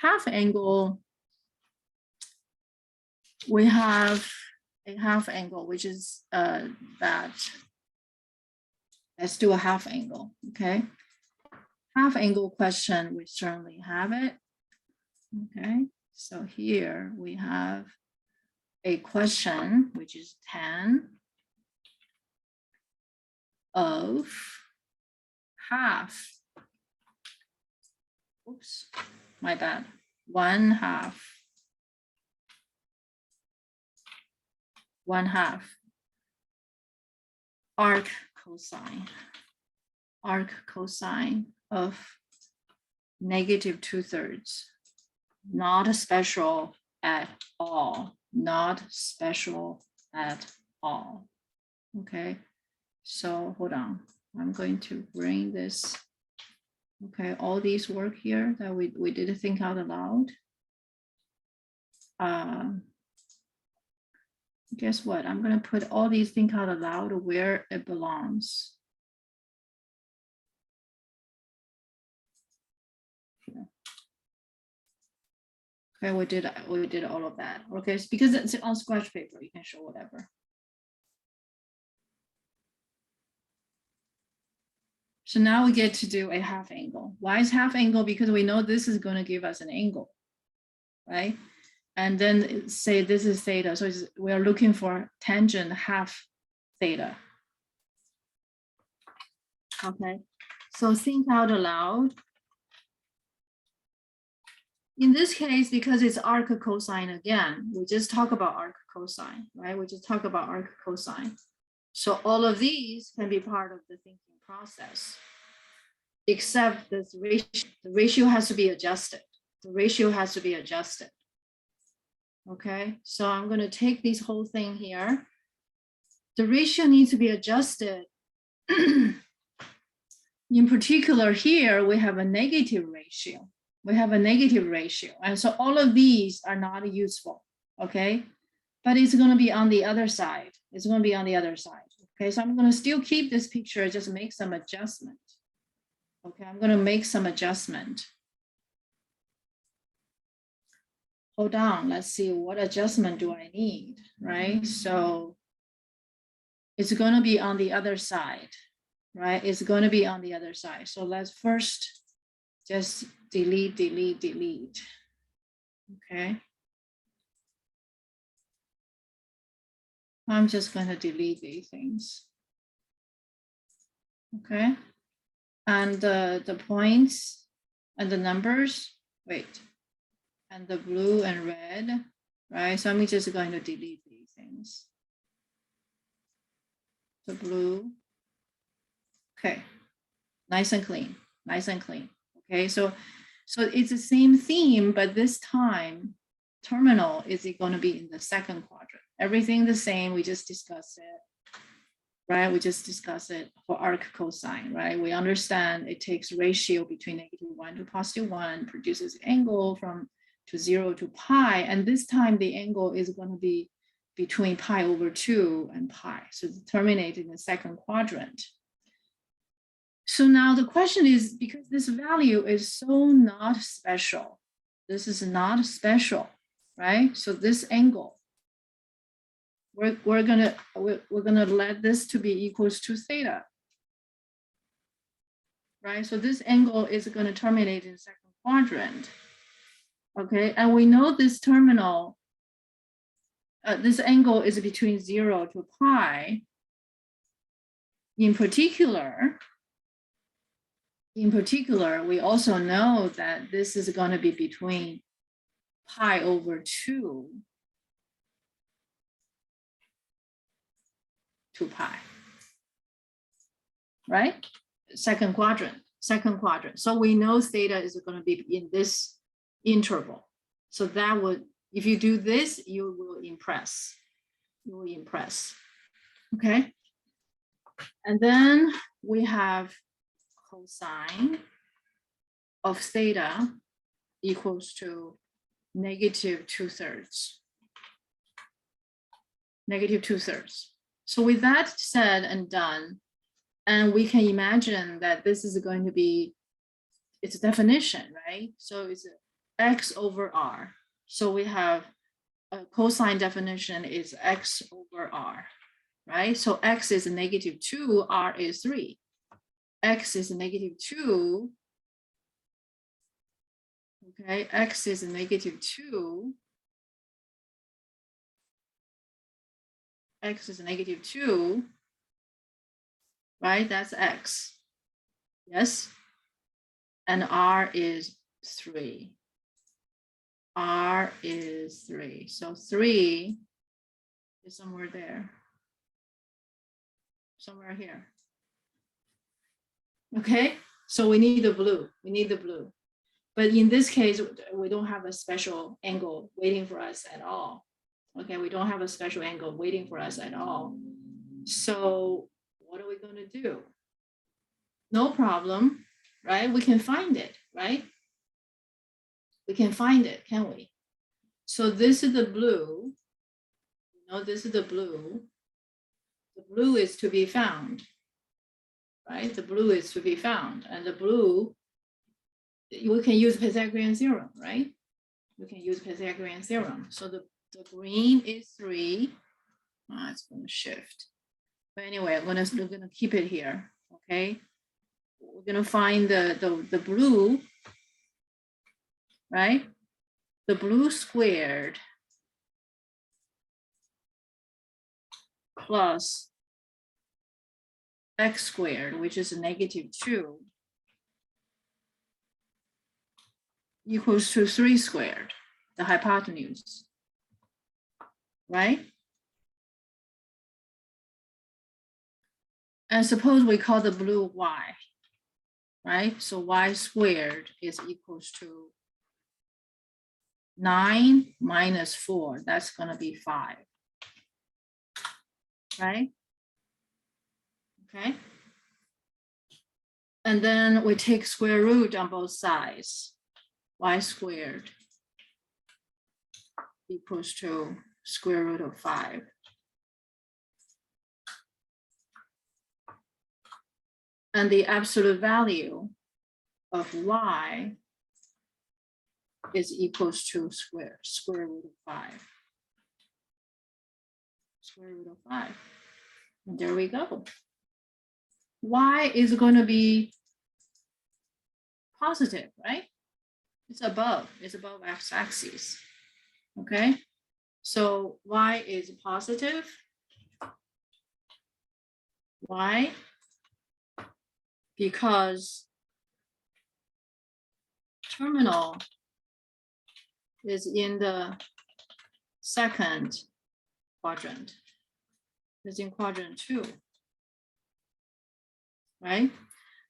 Half angle, we have a half angle, which is that. Let's do a half angle, okay? Half angle question, we certainly have it. Okay, so here we have a question, which is tan of half. Oops, my bad. 1/2. 1/2 arc cosine of -2/3. Not special at all. Not special at all. Okay, so hold on. I'm going to bring this. Okay, all these work here that we did think out aloud. Guess what? I'm going to put all these think out aloud where it belongs. Okay, we did all of that. Okay, it's because it's on scratch paper, you can show whatever. So now we get to do a half angle. Why is half angle? Because we know this is going to give us an angle, right? And then say this is theta. So we're looking for tangent half theta. Okay. So think out aloud. In this case, because it's arc cosine again, we just talk about arc cosine, right? We just talk about arc cosine. So all of these can be part of the thinking process, except this ratio. The ratio has to be adjusted. The ratio has to be adjusted. Okay, so I'm going to take this whole thing here. The ratio needs to be adjusted. In particular, here we have a negative ratio. We have a negative ratio. And so all of these are not useful. Okay, but it's going to be on the other side. It's going to be on the other side. Okay, so I'm going to still keep this picture, just make some adjustment. Okay, I'm going to make some adjustment. Hold on, let's see what adjustment do I need, right? So it's going to be on the other side, right? It's going to be on the other side. So let's first just delete, delete, delete. Okay. I'm just going to delete these things. Okay. And the points and the numbers, wait, and the blue and red, right? So I'm just going to delete these things. The blue. Okay. Nice and clean, nice and clean. Okay, so it's the same theme, but this time terminal is going to be in the second quadrant. Everything the same, we just discussed it, right? We just discussed it for arc cosine, right? We understand it takes ratio between -1 to +1, produces angle from 0 to pi, and this time the angle is going to be between pi/2 and pi, so it's terminated in the second quadrant. So now the question is, because this value is so not special, this is not special, right? So this angle, we're gonna let this to be equals to theta, right? So this angle is gonna terminate in second quadrant, okay? And we know this terminal, this angle is between 0 to pi. In particular, we also know that this is going to be between pi/2 to pi, right? Second quadrant. So we know theta is going to be in this interval. So that would, if you do this, you will impress. You will impress. Okay. And then we have cosine of theta equals to -2/3. -2/3. So with that said and done, and we can imagine that this is going to be its definition, right? So it's x/r. So we have a cosine definition is x/r, right? So x is -2, r is 3. X is -2. Okay, x is -2. X is -2, right? That's x. Yes. And r is 3. R is 3. So 3 is somewhere there. Somewhere here. Okay, so we need the blue. We need the blue. But in this case, we don't have a special angle waiting for us at all. Okay, we don't have a special angle waiting for us at all. So what are we going to do? No problem, right? We can find it, right? We can find it, can we? So this is the blue. You know, this is the blue. The blue is to be found, right? The blue is to be found. And the blue, we can use Pythagorean theorem, right? We can use Pythagorean theorem. So the green is 3. It's going to shift. But anyway, we're gonna keep it here. Okay. We're gonna find the blue, right? The blue squared plus x squared, which is -2, equals to 3 squared, the hypotenuse, right? And suppose we call the blue y, right? So y squared is equals to 9 minus 4, that's going to be 5, right? Okay. And then we take square root on both sides. Y squared equals to square root of 5. And the absolute value of y is equals to square root of 5. Square root of 5. And there we go. Y is going to be positive, right? It's above x-axis. Okay, so y is positive. Why? Because terminal is in the second quadrant. It's in quadrant 2, right?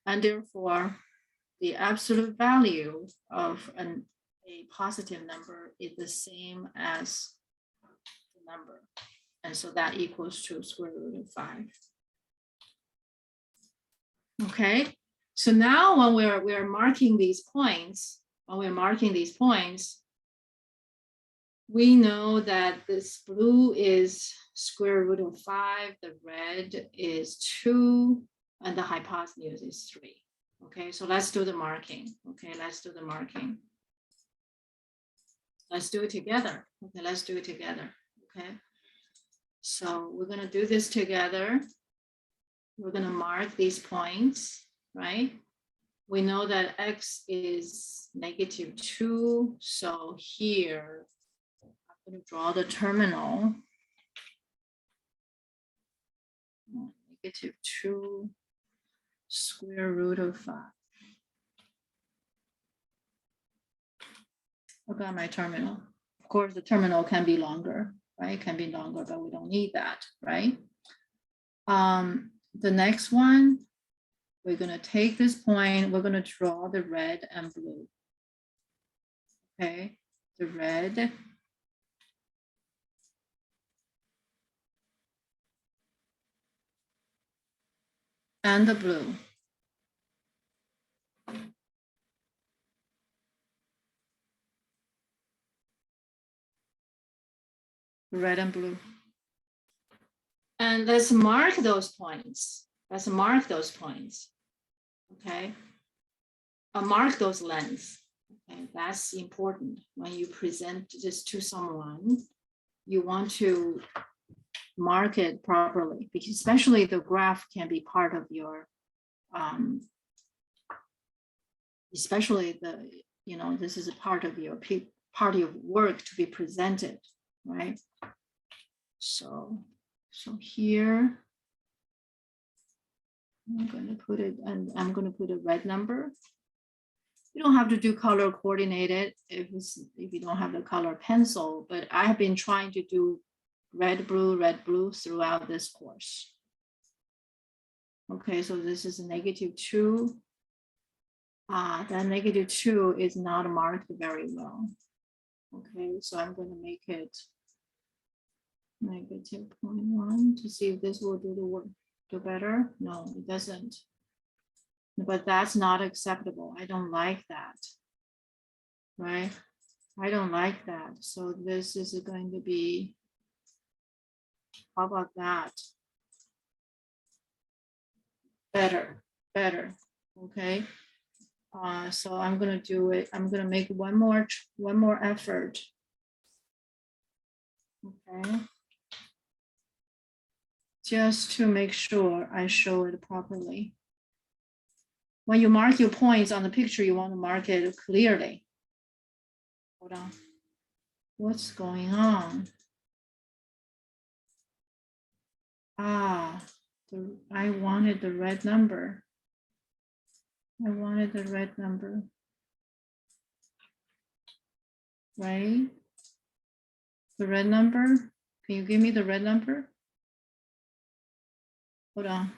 And therefore, the absolute value of a positive number is the same as the number. And so that equals to square root of 5. Okay, so now when we're marking these points, we know that this blue is square root of 5, the red is 2, and the hypotenuse is 3. Okay, so let's do the marking. Okay, let's do the marking. Let's do it together. Okay, let's do it together. Okay, so we're going to do this together. We're going to mark these points, right? We know that x is -2. So here, I'm going to draw the terminal. -2 square root of 5. I got my terminal. Of course, the terminal can be longer, right? It can be longer, but we don't need that, right? The next one, we're going to take this point, we're going to draw the red and blue. Okay, the red and the blue. Red and blue. And let's mark those points. Let's mark those points. Okay. Mark those lengths. Okay, that's important. When you present this to someone, you want to mark it properly, because especially the graph can be part of your, especially the, you know, this is a part of your work to be presented, right? So here, I'm going to put it, and I'm going to put a red number. You don't have to do color coordinated if you don't have the color pencil, but I have been trying to do red, blue throughout this course. Okay, so this is -2. That -2 is not marked very well. Okay, so I'm going to make it -0.1 to see if this will do the work, do better. No, it doesn't. But that's not acceptable. I don't like that, right? I don't like that. So this is going to be, how about that? Better. Okay. So I'm going to do it. I'm going to make one more effort. Okay. Just to make sure I show it properly. When you mark your points on the picture, you want to mark it clearly. Hold on. What's going on? I wanted the red number. right? The red number, can you give me the red number? Hold on.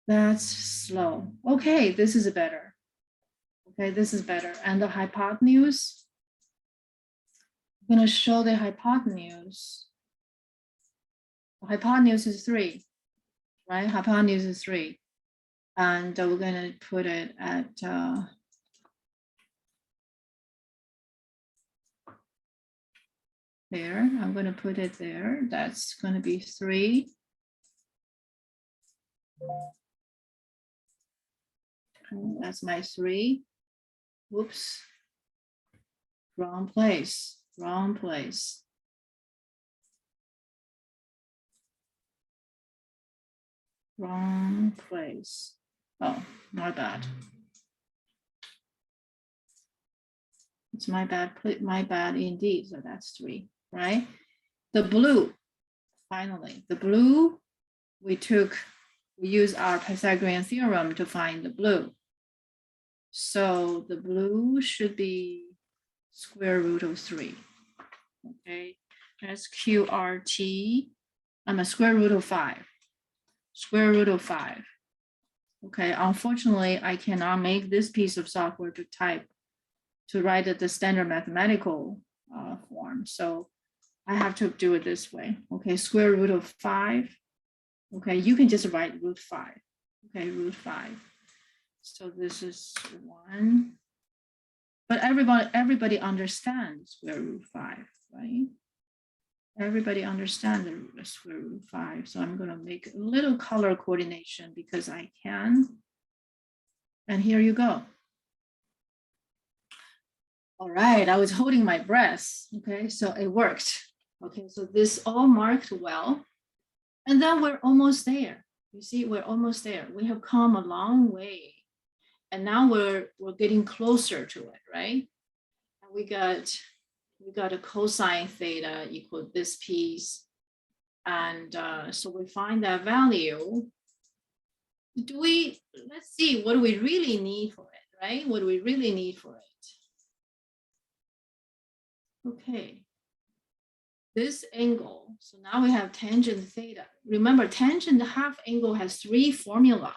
That's slow. Okay, this is better. Okay, this is better. And the hypotenuse, I'm gonna show the hypotenuse. The hypotenuse is 3, right? Hypotenuse is 3. And we're gonna put it at, there, I'm gonna put it there. That's gonna be 3. Okay, that's my 3. Whoops. Wrong place, wrong place. Wrong place. Oh, my bad. It's my bad indeed. So that's 3, right? The blue, finally, the blue, we use our Pythagorean theorem to find the blue. So the blue should be square root of 3. Okay, that's QRT. I'm a square root of 5. Square root of 5. Okay, unfortunately, I cannot make this piece of software to write it the standard mathematical form. So I have to do it this way. Okay, square root of 5. Okay, you can just write root 5. Okay, root 5. So this is 1. But everybody understands square root 5, right? Everybody understands the square root 5. So I'm going to make a little color coordination because I can. And here you go. All right, I was holding my breath. Okay, so it worked. Okay, so this all marked well. And then we're almost there. You see, we're almost there. We have come a long way. And now we're getting closer to it, right? And we got a cosine theta equal this piece. And so we find that value. Let's see, what do we really need for it, right? What do we really need for it? Okay, this angle, so now we have tangent theta. Remember, tangent half angle has 3 formula,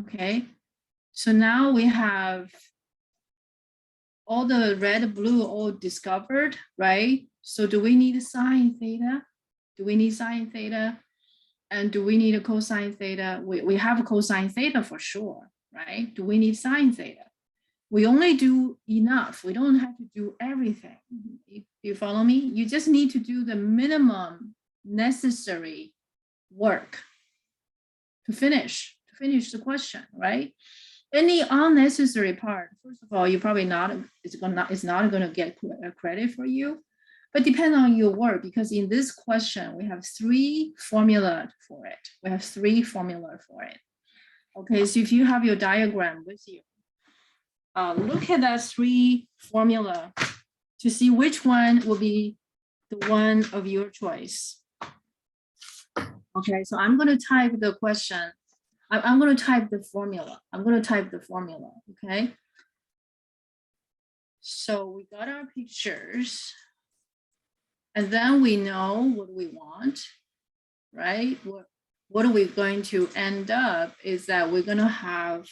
okay? So now we have all the red, blue all discovered, right? So do we need sine theta? Do we need sine theta? And do we need a cosine theta? We have a cosine theta for sure, right? Do we need sine theta? We only do enough. We don't have to do everything. You follow me? You just need to do the minimum necessary work to finish the question, right? Any unnecessary part, first of all, you probably it's not gonna get credit for you, but depend on your work, because in this question, we have 3 formula for it. We have 3 formula for it. Okay, so if you have your diagram with you, look at that 3 formula to see which one will be the one of your choice. Okay, so I'm going to type the question. I'm going to type the formula. Okay. So we got our pictures. And then we know what we want, right? What are we going to end up is that we're going to have,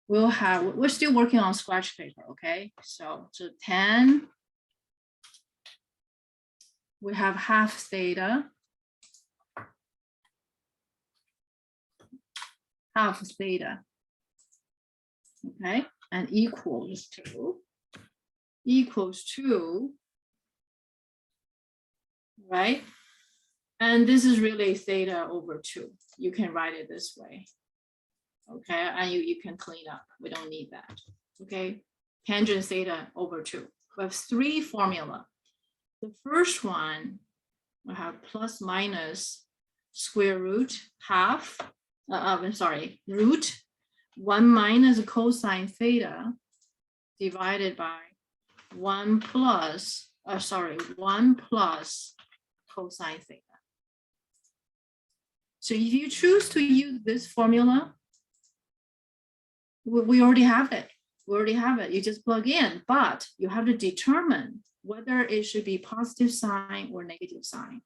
we're still working on scratch paper, okay? So 10, we have half theta, okay? And equals to, right? And this is really theta over 2. You can write it this way. Okay, and you can clean up. We don't need that. Okay, tangent theta over 2. We have 3 formula. The first one, we have plus minus square root half, root 1 minus cosine theta divided by 1 plus cosine theta. So if you choose to use this formula, We already have it. We already have it. You just plug in, but you have to determine whether it should be positive sign or negative sign.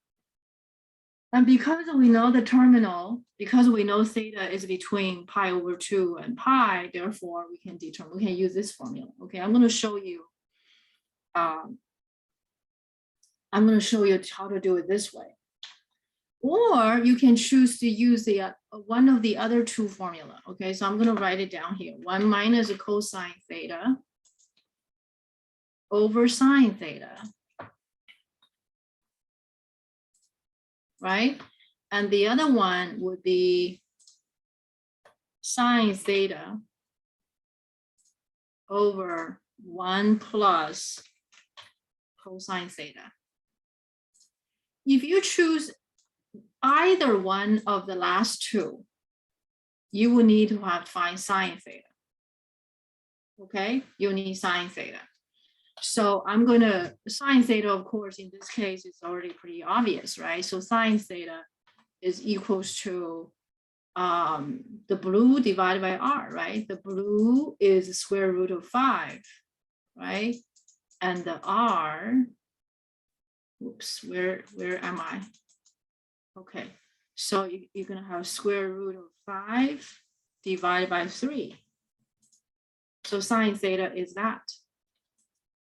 And because we know the terminal, because we know theta is between pi over 2 and pi, therefore we can determine, we can use this formula. Okay, I'm going to show you. I'm going to show you how to do it this way. Or you can choose to use the one of the other two formula. Okay, so I'm going to write it down here. 1 minus a cosine theta over sine theta. Right? And the other one would be sine theta over 1 plus cosine theta. If you choose either one of the last two, you will need to find sine theta. Okay, you need sine theta. So I'm going to, sine theta, of course, in this case, is already pretty obvious, right? So sine theta is equals to the blue divided by r, right? The blue is square root of 5, right? And the r, oops, where am I? Okay, so you're going to have square root of 5 divided by 3. So sine theta is that.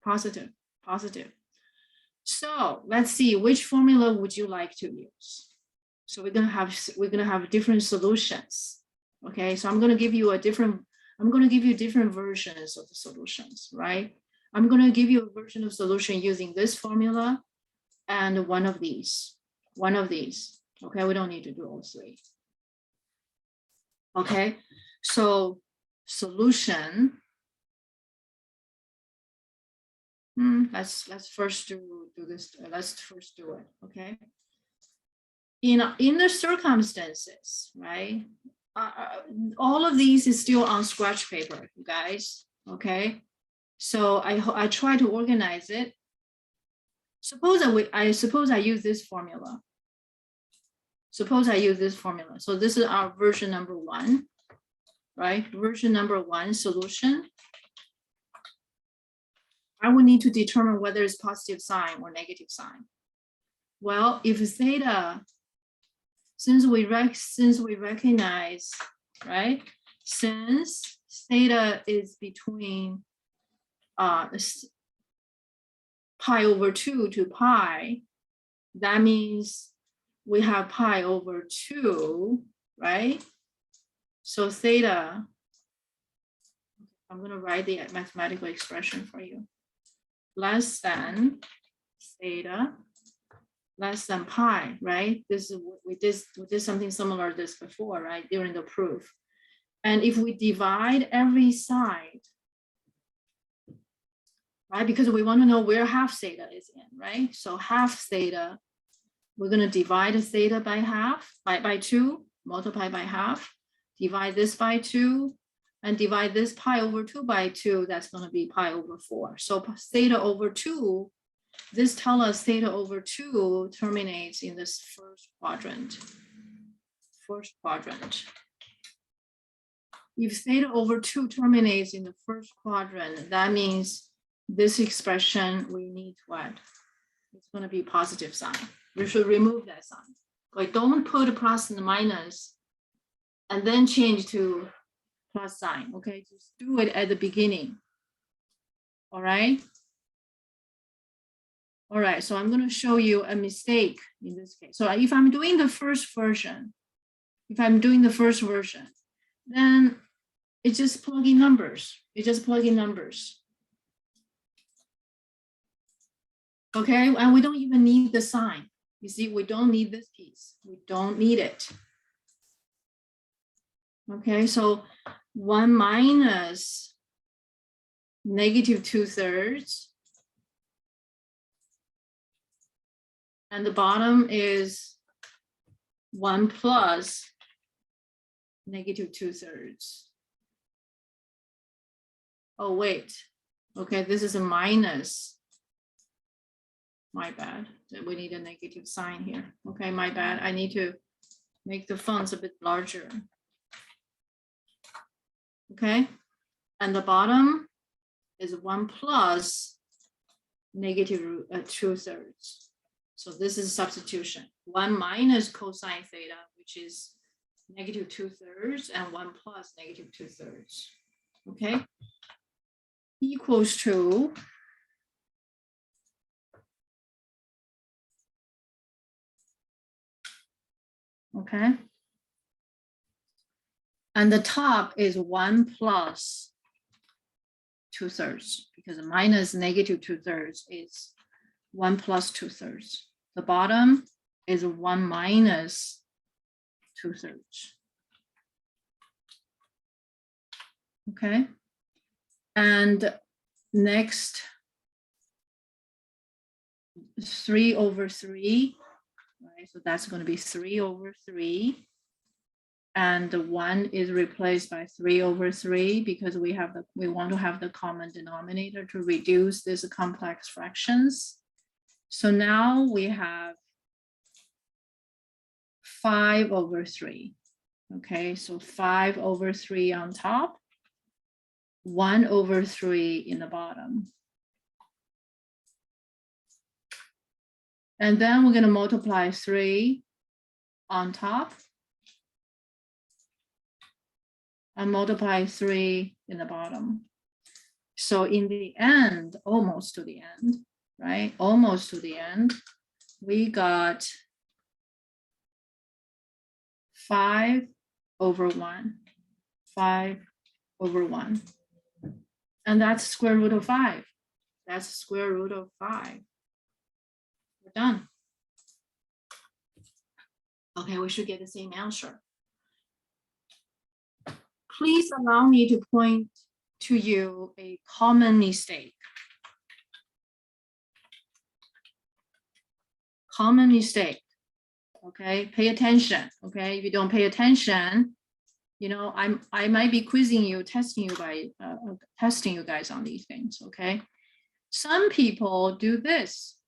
Positive, positive. So let's see, which formula would you like to use? So we're gonna have different solutions. Okay, so I'm gonna give you different versions of the solutions, right? I'm gonna give you a version of solution using this formula and one of these. Okay, we don't need to do all three. Okay, so solution. Let's first do this. Let's first do it. Okay. In the circumstances, right? All of these is still on scratch paper, you guys. Okay. So I try to organize it. Suppose I use this formula. Suppose I use this formula. So this is our version number 1, right? Version number 1 solution. I will need to determine whether it's positive sign or negative sign. Well, if theta, since we recognize, right? Since theta is between pi over 2 to pi, that means we have pi over 2, right? So theta, I'm going to write the mathematical expression for you. Less than theta, less than pi, right? This is we did something similar to this before, right? During the proof. And if we divide every side, right? Because we want to know where half theta is in, right? So half theta, we're going to divide theta by half, by 2, multiply by half, divide this by 2, and divide this pi over 2 by 2, that's going to be pi over 4. So theta over 2, this tells us theta over 2 terminates in this first quadrant. If theta over 2 terminates in the first quadrant, that means this expression we need what? It's going to be positive sign. We should remove that sign. Like, don't put a plus and a minus and then change to plus sign. Okay, just do it at the beginning. All right. All right, so I'm going to show you a mistake in this case. So if I'm doing the first version, then it's just plugging numbers. Okay, and we don't even need the sign. You see, we don't need this piece. We don't need it. Okay, so 1 minus negative 2/3. And the bottom is 1 plus negative 2/3. Oh, wait. Okay, this is a minus. My bad. We need a negative sign here. Okay, my bad. I need to make the fonts a bit larger. okay? And the bottom is 1 plus negative 2/3. So this is substitution. 1 minus cosine theta, which is negative 2/3, and 1 plus negative 2/3. Okay, equals to okay. And the top is 1 plus 2/3, because minus negative 2/3 is 1 plus 2/3. The bottom is 1 minus 2/3. Okay. And next, 3/3, right? So that's going to be 3/3. And the 1 is replaced by 3/3 because we want to have the common denominator to reduce these complex fractions. So now we have 5/3. Okay, so 5/3 on top, 1/3 in the bottom. And then we're going to multiply 3 on top and multiply 3 in the bottom. So in the end, almost to the end, right? Almost to the end, we got 5/1, 5/1. And that's square root of 5. That's square root of 5. We're done. Okay, we should get the same answer. Please allow me to point to you a common mistake. Common mistake. Okay, pay attention. Okay, if you don't pay attention, you know, I might be quizzing you, testing you guys on these things. Okay, some people do this.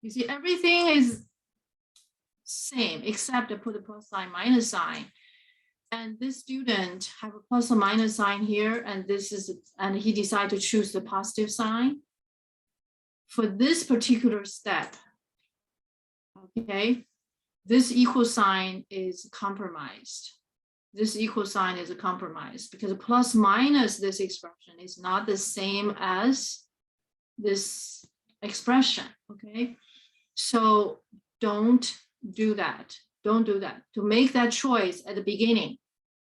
You see, everything is same except to put a plus sign, minus sign. And this student have a plus or minus sign here, and and he decided to choose the positive sign for this particular step. Okay, this equal sign is compromised. This equal sign is a compromise because plus minus this expression is not the same as this expression. Okay, so don't do that. Don't do that. To make that choice at the beginning.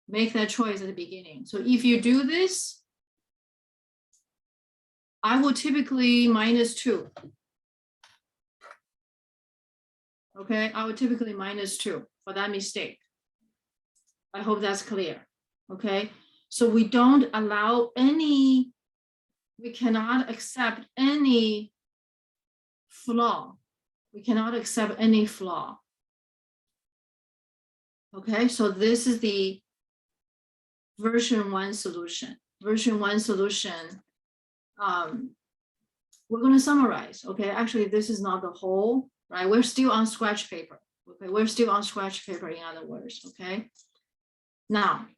Make that choice at the beginning. So if you do this, I will typically -2. Okay, I would typically -2 for that mistake. I hope that's clear. Okay, so we don't allow any, we cannot accept any flaw. We cannot accept any flaw. Okay, so this is the version 1 solution. Version 1 solution. We're going to summarize. Okay, actually, this is not the whole, right? We're still on scratch paper. Okay, we're still on scratch paper, in other words. Okay, now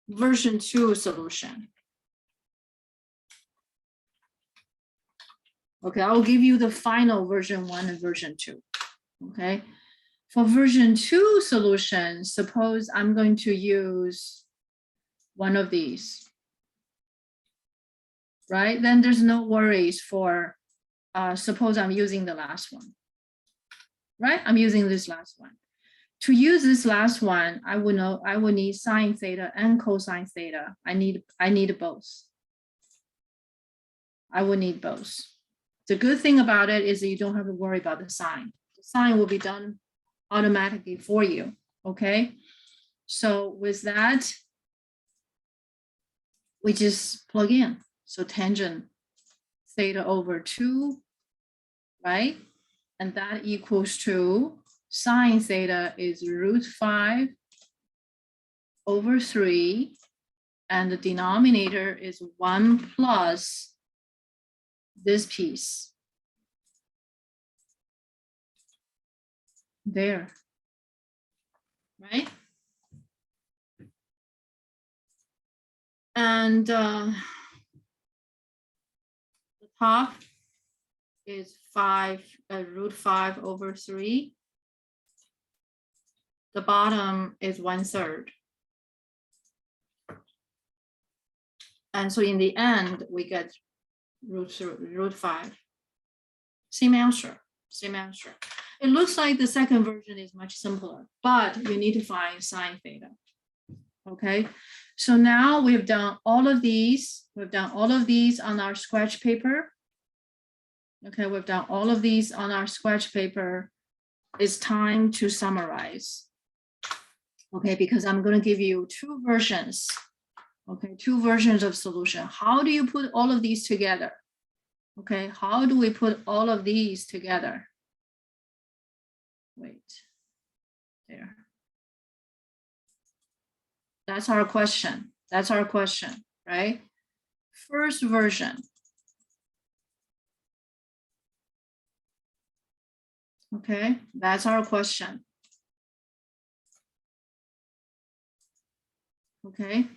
version 2 solution. Okay, I'll give you the final version 1 and version 2. Okay, for version 2 solution, suppose I'm going to use one of these. Right, then there's no worries for, suppose I'm using the last one, right? I'm using this last one. To use this last one, I will need sine theta and cosine theta. I need both. I will need both. The good thing about it is that you don't have to worry about the sign. The sign will be done automatically for you, okay? So with that, we just plug in. So tangent theta over 2, right? And that equals to sine theta is √5/3. And the denominator is 1 plus this piece. There, right? And the top is 5, root 5 over 3. The bottom is 1/3. And so in the end, we get root 5. Same answer, same answer. It looks like the second version is much simpler, but you need to find sine theta. Okay, so now we've done all of these. We've done all of these on our scratch paper. Okay, we've done all of these on our scratch paper. It's time to summarize. Okay, because I'm going to give you 2 versions. Okay, 2 versions of solution. How do you put all of these together? Okay, how do we put all of these together? Wait, there. That's our question. That's our question, right? First version. Okay, that's our question. Okay,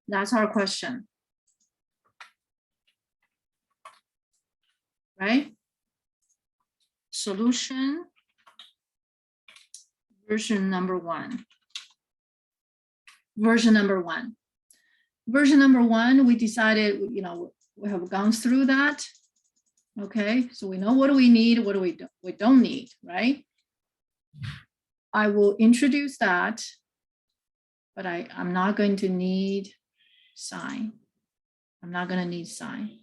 that's our question. Right? Solution, version number 1. Version number 1. Version number 1, we decided, you know, we have gone through that. Okay, so we know what do we need, what do we don't need, right? I will introduce that, but I'm not going to need sine. I'm not going to need sine.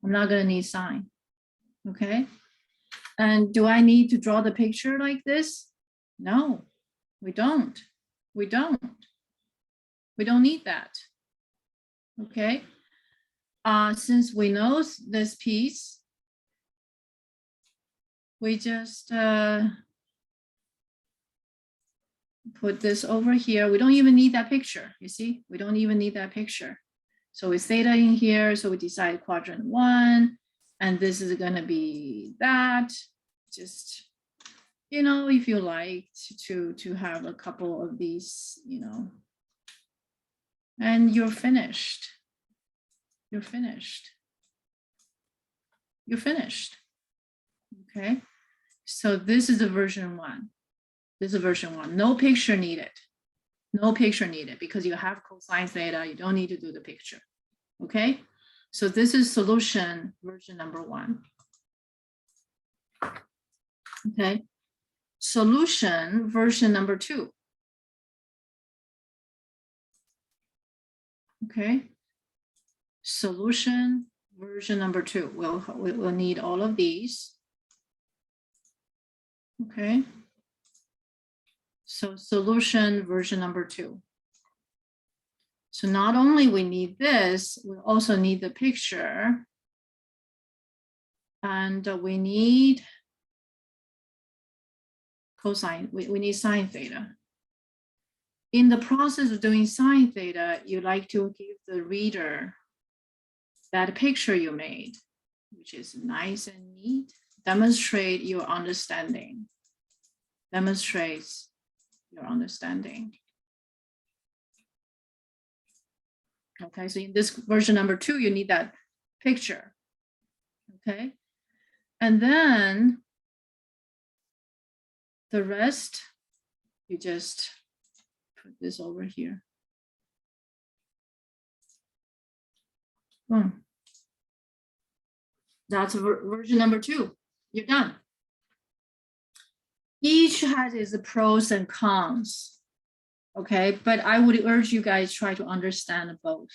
I'm not going to need sine. Okay. And do I need to draw the picture like this? No, we don't. We don't. We don't need that. Okay. Since we know this piece, we just put this over here. We don't even need that picture. You see, we don't even need that picture. So with theta in here, so we decide quadrant 1, and this is going to be that. Just, you know, if you like to have a couple of these, you know, and you're finished. You're finished. You're finished. Okay. So this is a version 1. This is a version 1. No picture needed. No picture needed because you have cosine theta. You don't need to do the picture. Okay. So this is solution version number 1. Okay. Solution version number 2. Okay. Solution version number 2. We'll need all of these. Okay. So solution version number 2. So not only we need this, we also need the picture. And we need cosine, we need sine theta. In the process of doing sine theta, you like to give the reader that picture you made, which is nice and neat. Demonstrate your understanding. Demonstrates your understanding. Okay, so in this version number 2, you need that picture. Okay, and then the rest, you just put this over here. Boom. That's version number 2. You're done. Each has its pros and cons. Okay, but I would urge you guys try to understand both.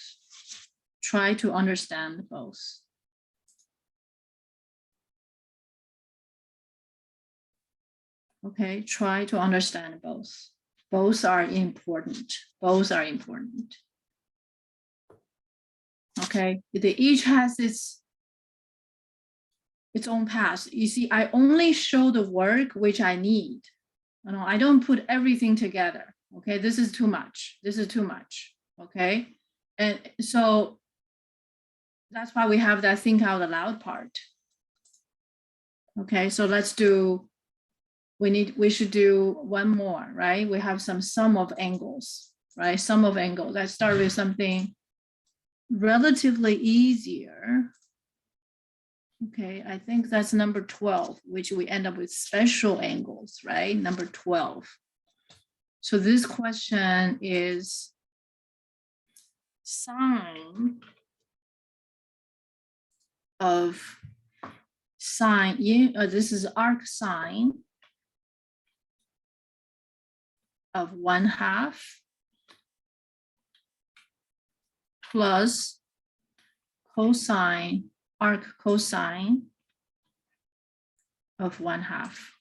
Try to understand both. Okay, try to understand both. Both are important. Both are important. Okay, they each has its own path. You see, I only show the work which I need. You know, I don't put everything together. Okay, this is too much. This is too much. Okay, and so that's why we have that think out loud part. Okay, so let's do we should do one more, right? We have some sum of angles, right? Sum of angles. Let's start with something relatively easier. Okay, I think that's number 12, which we end up with special angles, right? Number 12. So this question is sine of sine, this is arc sine of 1/2 plus cosine, arc cosine of 1/2.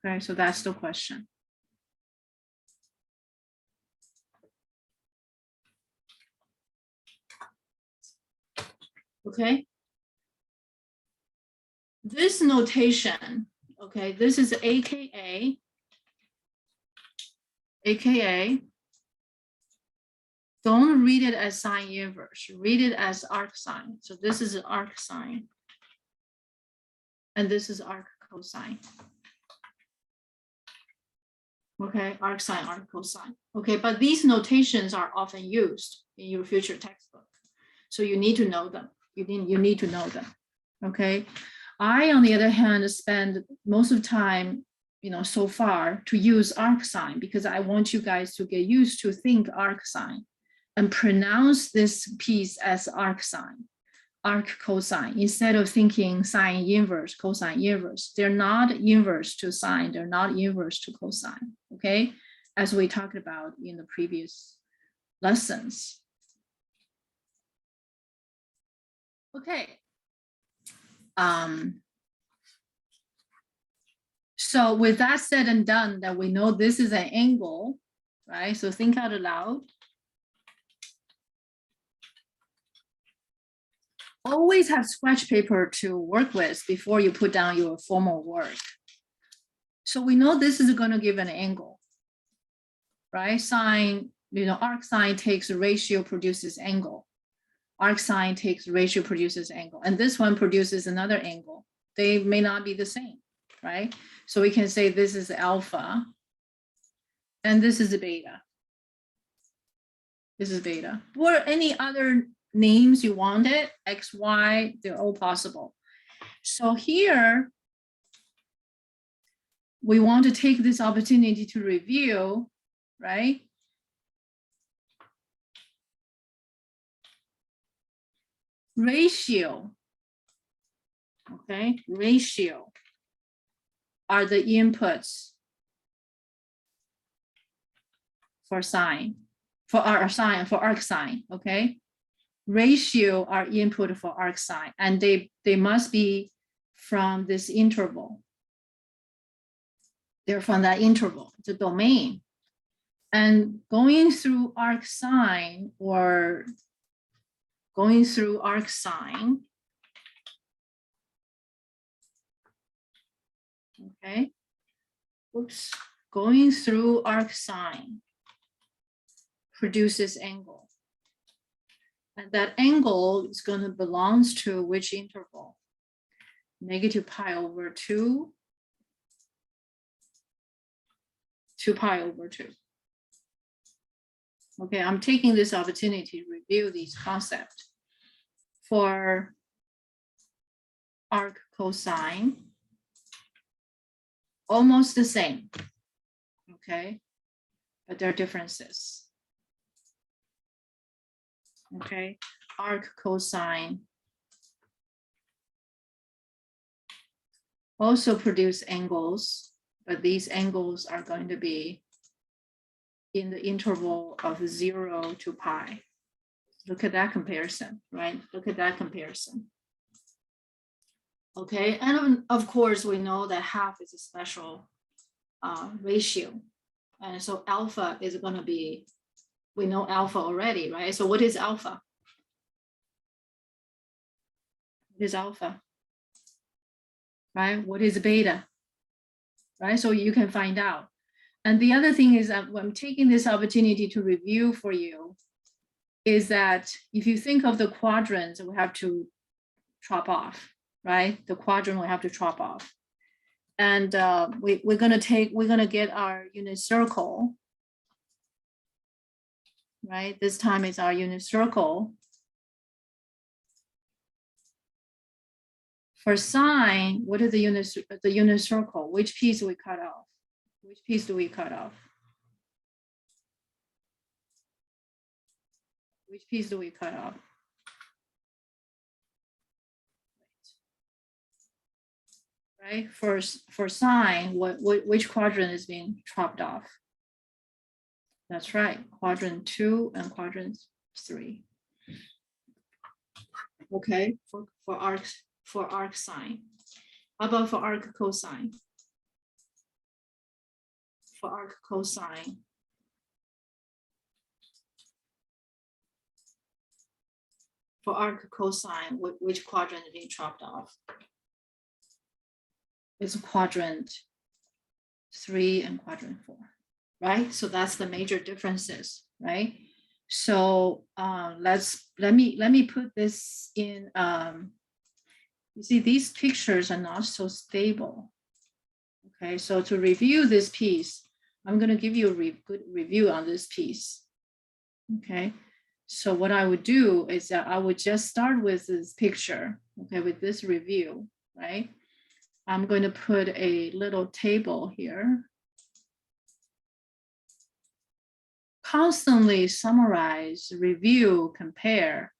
Okay, so that's the question. Okay. This notation, okay, this is AKA, don't read it as sine inverse, read it as arc sine. So this is arc sine, and this is arc cosine. Okay, arc sine, arc cosine. Okay, but these notations are often used in your future textbook. So you need to know them. You need to know them. Okay. I, on the other hand, spend most of the time, so far to use arc sine because I want you guys to get used to think arc sine and pronounce this piece as arc sine, arc cosine, instead of thinking sine inverse, cosine inverse. They're not inverse to sine, they're not inverse to cosine, okay? As we talked about in the previous lessons. Okay. So with that said and done, that we know this is an angle, right? So think out loud. Always have scratch paper to work with before you put down your formal work. So we know this is going to give an angle, right? Sine, arc sine takes ratio, produces angle. Arc sine takes ratio, produces angle. And this one produces another angle. They may not be the same, right? So we can say this is alpha and this is beta. This is beta. Or any other names you wanted, X, Y, they're all possible. So here, we want to take this opportunity to review, right? Ratio, okay? Ratio are the inputs for sine, for arc sine, okay? Ratio are input for arc sine, and they must be from this interval. They're from that interval, the domain. And going through arc sine or going through arc sine, okay, oops, going through arc sine produces angle. And that angle is going to belong to which interval? Negative pi over 2 to pi over 2. Okay, I'm taking this opportunity to review these concepts. For arc cosine, almost the same, okay? But there are differences. Okay, arc cosine also produce angles, but these angles are going to be in the interval of 0 to pi. Look at that comparison, right? Look at that comparison. Okay, and of course we know that half is a special ratio. And so alpha is going to be, we know alpha already, right? So what is alpha? What is alpha? Right? What is beta? Right? So you can find out. And the other thing is that I'm taking this opportunity to review for you is that if you think of the quadrants, we have to chop off, right? The quadrant we have to chop off. And we're gonna get our unit circle, right? This time it's our unit circle. For sine, what is the unit circle? Which piece do we cut off? Which piece do we cut off? Which piece do we cut off? Right, for sine, which quadrant is being chopped off? That's right, quadrant 2 and quadrant 3. Okay, for arc sine. How about for arc cosine? For arc cosine. For arc cosine, which quadrant is being chopped off? It's quadrant 3 and quadrant 4, right? So that's the major differences, right? So let me put this in. You see, these pictures are not so stable. Okay, so to review this piece, I'm going to give you a good review on this piece. Okay, so what I would do is that I would just start with this picture, okay, with this review, right? I'm going to put a little table here. Constantly summarize, review, compare.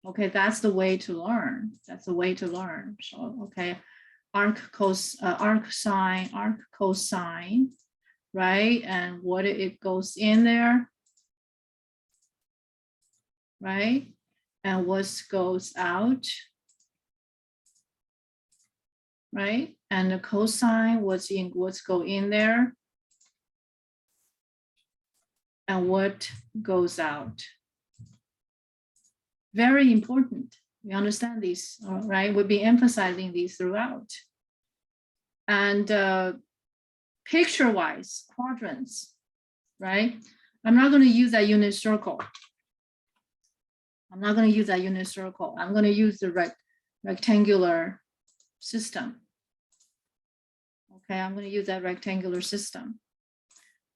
Okay, that's the way to learn. That's the way to learn. So, okay, arc sine, arc cosine, right? And what it goes in there, right? And what goes out, right? And the cosine, what's go in there, and what goes out. Very important. We understand these, right? We'll be emphasizing these throughout. And picture-wise, quadrants, right? I'm not going to use that unit circle. I'm not going to use that unit circle. I'm going to use the rectangular system. Okay, I'm going to use that rectangular system.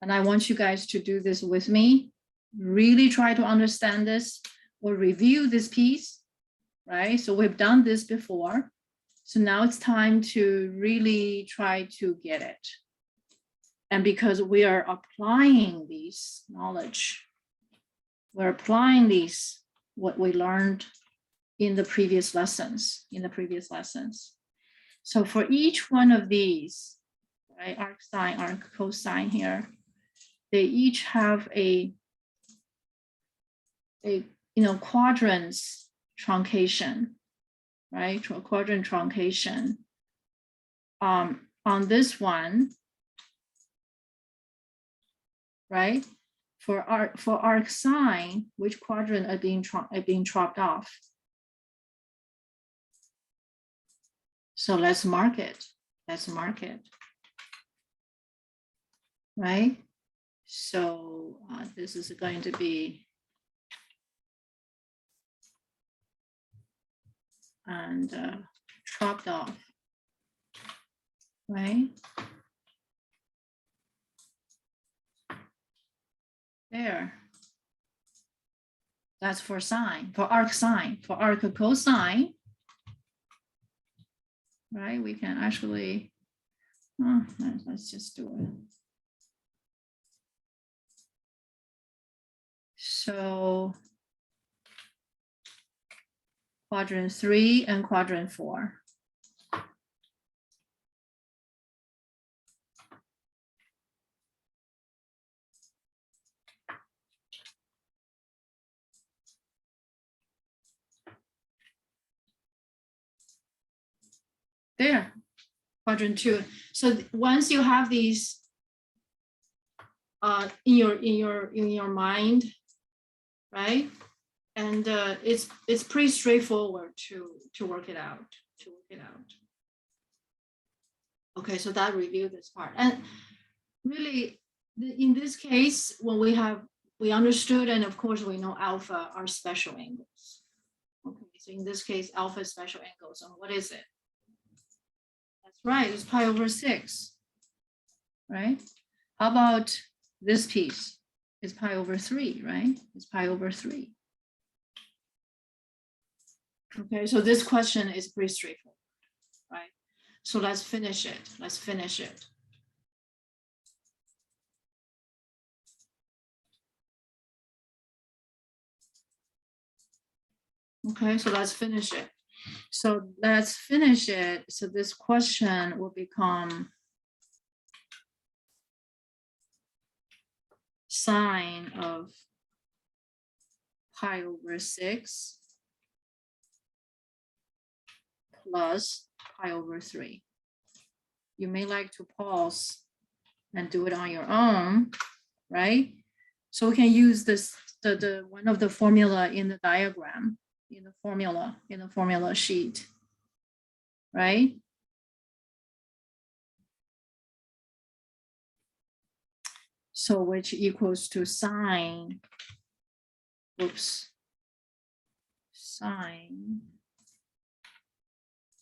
And I want you guys to do this with me. Really try to understand this or review this piece, right? So we've done this before. So now it's time to really try to get it. And because we are applying these knowledge, we're applying these, what we learned in the previous lessons, So for each one of these, right, arc sine, arc cosine here, they each have a quadrants truncation, right? Quadrant truncation. On this one, right? For arc sine, which quadrant are being chopped off? So let's mark it. Let's mark it. Right? So this is going to be chopped off, right? There. That's for sine, for arc sine. For arc cosine, right? We can actually, let's just do it. So quadrant 3 and quadrant 4. There, quadrant 2. So once you have these in your mind, right? And it's pretty straightforward to work it out. Okay, so that review this part. And really, in this case, when we understood, and of course we know alpha are special angles. Okay, so in this case, alpha is special angles. And what is it? Right, it's pi over 6, right? How about this piece? It's pi over 3, right? It's pi over 3. Okay, so this question is pretty straightforward, right? So let's finish it. Let's finish it. Okay, so let's finish it. So let's finish it. So this question will become sine of pi over 6 plus pi over 3. You may like to pause and do it on your own, right? So we can use this, the one of the formula in the diagram, in the formula sheet, right? So which equals to sine, sine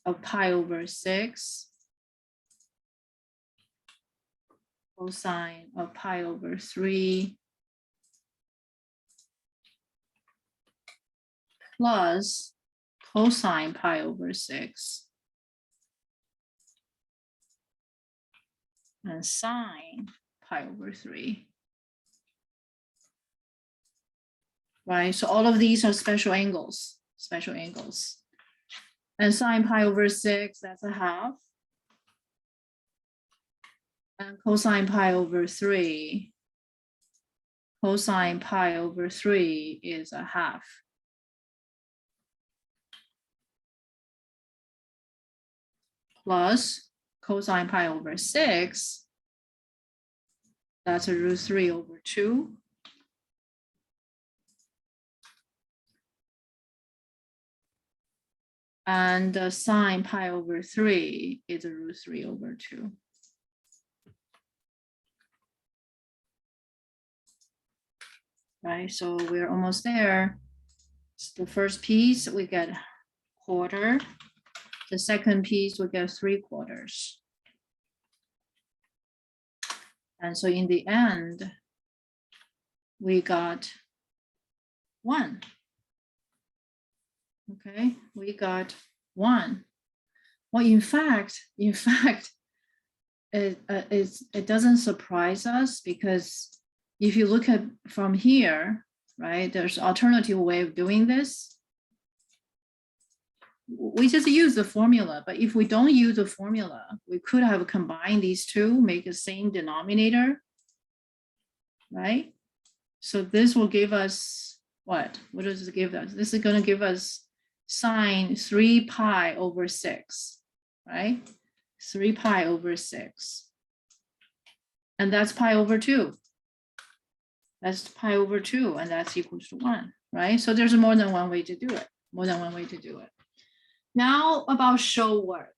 of pi over 6 cosine of pi over 3 plus cosine pi over 6 and sine pi over 3. Right, so all of these are special angles. And sine pi over 6, that's a half. And cosine pi over 3, cosine pi over 3 is a half. Plus cosine pi over 6, that's a root 3 over 2. And sine pi over 3 is a root 3 over 2. Right, so we're almost there. So the first piece, we get quarter. The second piece, we get 3/4. And so in the end, we got 1. Okay, we got 1. Well, in fact, it doesn't surprise us, because if you look at from here, right, there's alternative way of doing this. We just use the formula, but if we don't use the formula, we could have combined these two, make the same denominator, right? So this will give us what? What does it give us? This is going to give us sine 3 pi over 6, right? 3 pi over 6. And that's pi over 2. That's pi over 2, and that's equals to 1, right? So there's more than one way to do it. Now about show work,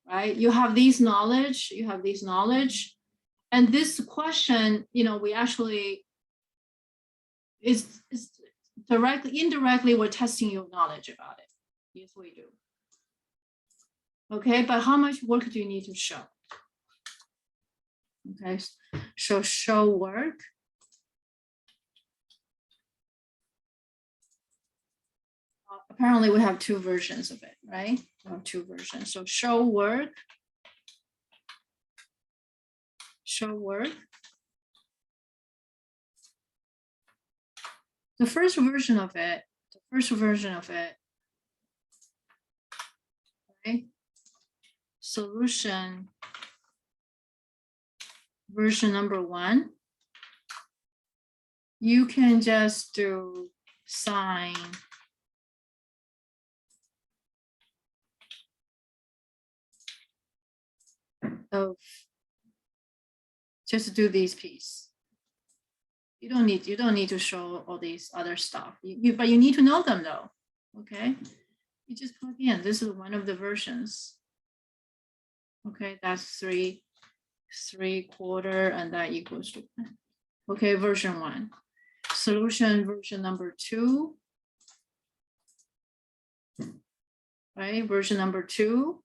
right? You have these knowledge, and this question, we actually is indirectly, we're testing your knowledge about it. Yes, we do. Okay, but how much work do you need to show? Okay, so show work. Apparently we have 2 versions of it, right? We have 2 versions. So show work. The first version of it, right? Solution version number 1. You can just do sine of, just do these piece. You don't need to show all these other stuff. But you need to know them though. Okay, you just plug in. This is one of the versions. Okay, that's 3/4, and that equals to 1. Okay, version 1. Solution version number 2. Right, version number 2.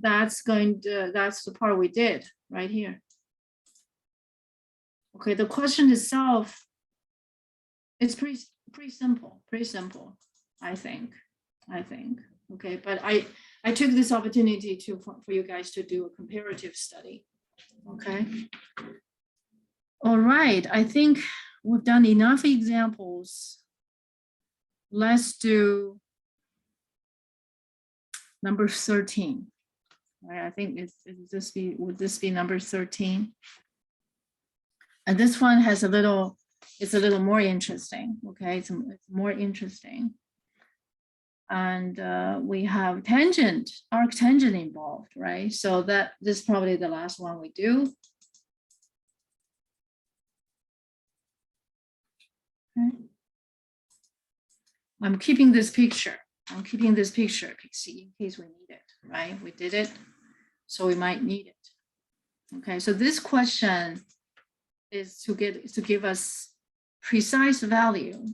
that's the part we did right here. Okay, the question itself is pretty simple, I think. Okay, but I took this opportunity for you guys to do a comparative study. Okay. All right, I think we've done enough examples. Let's do number 13. Right, I think would this be number 13? And this one has it's a little more interesting. Okay, it's more interesting. And we have tangent, arctangent involved, right? So this is probably the last one we do. Okay. I'm keeping this picture. In case we need it, right? We did it, so we might need it. Okay, so this question is to give us precise value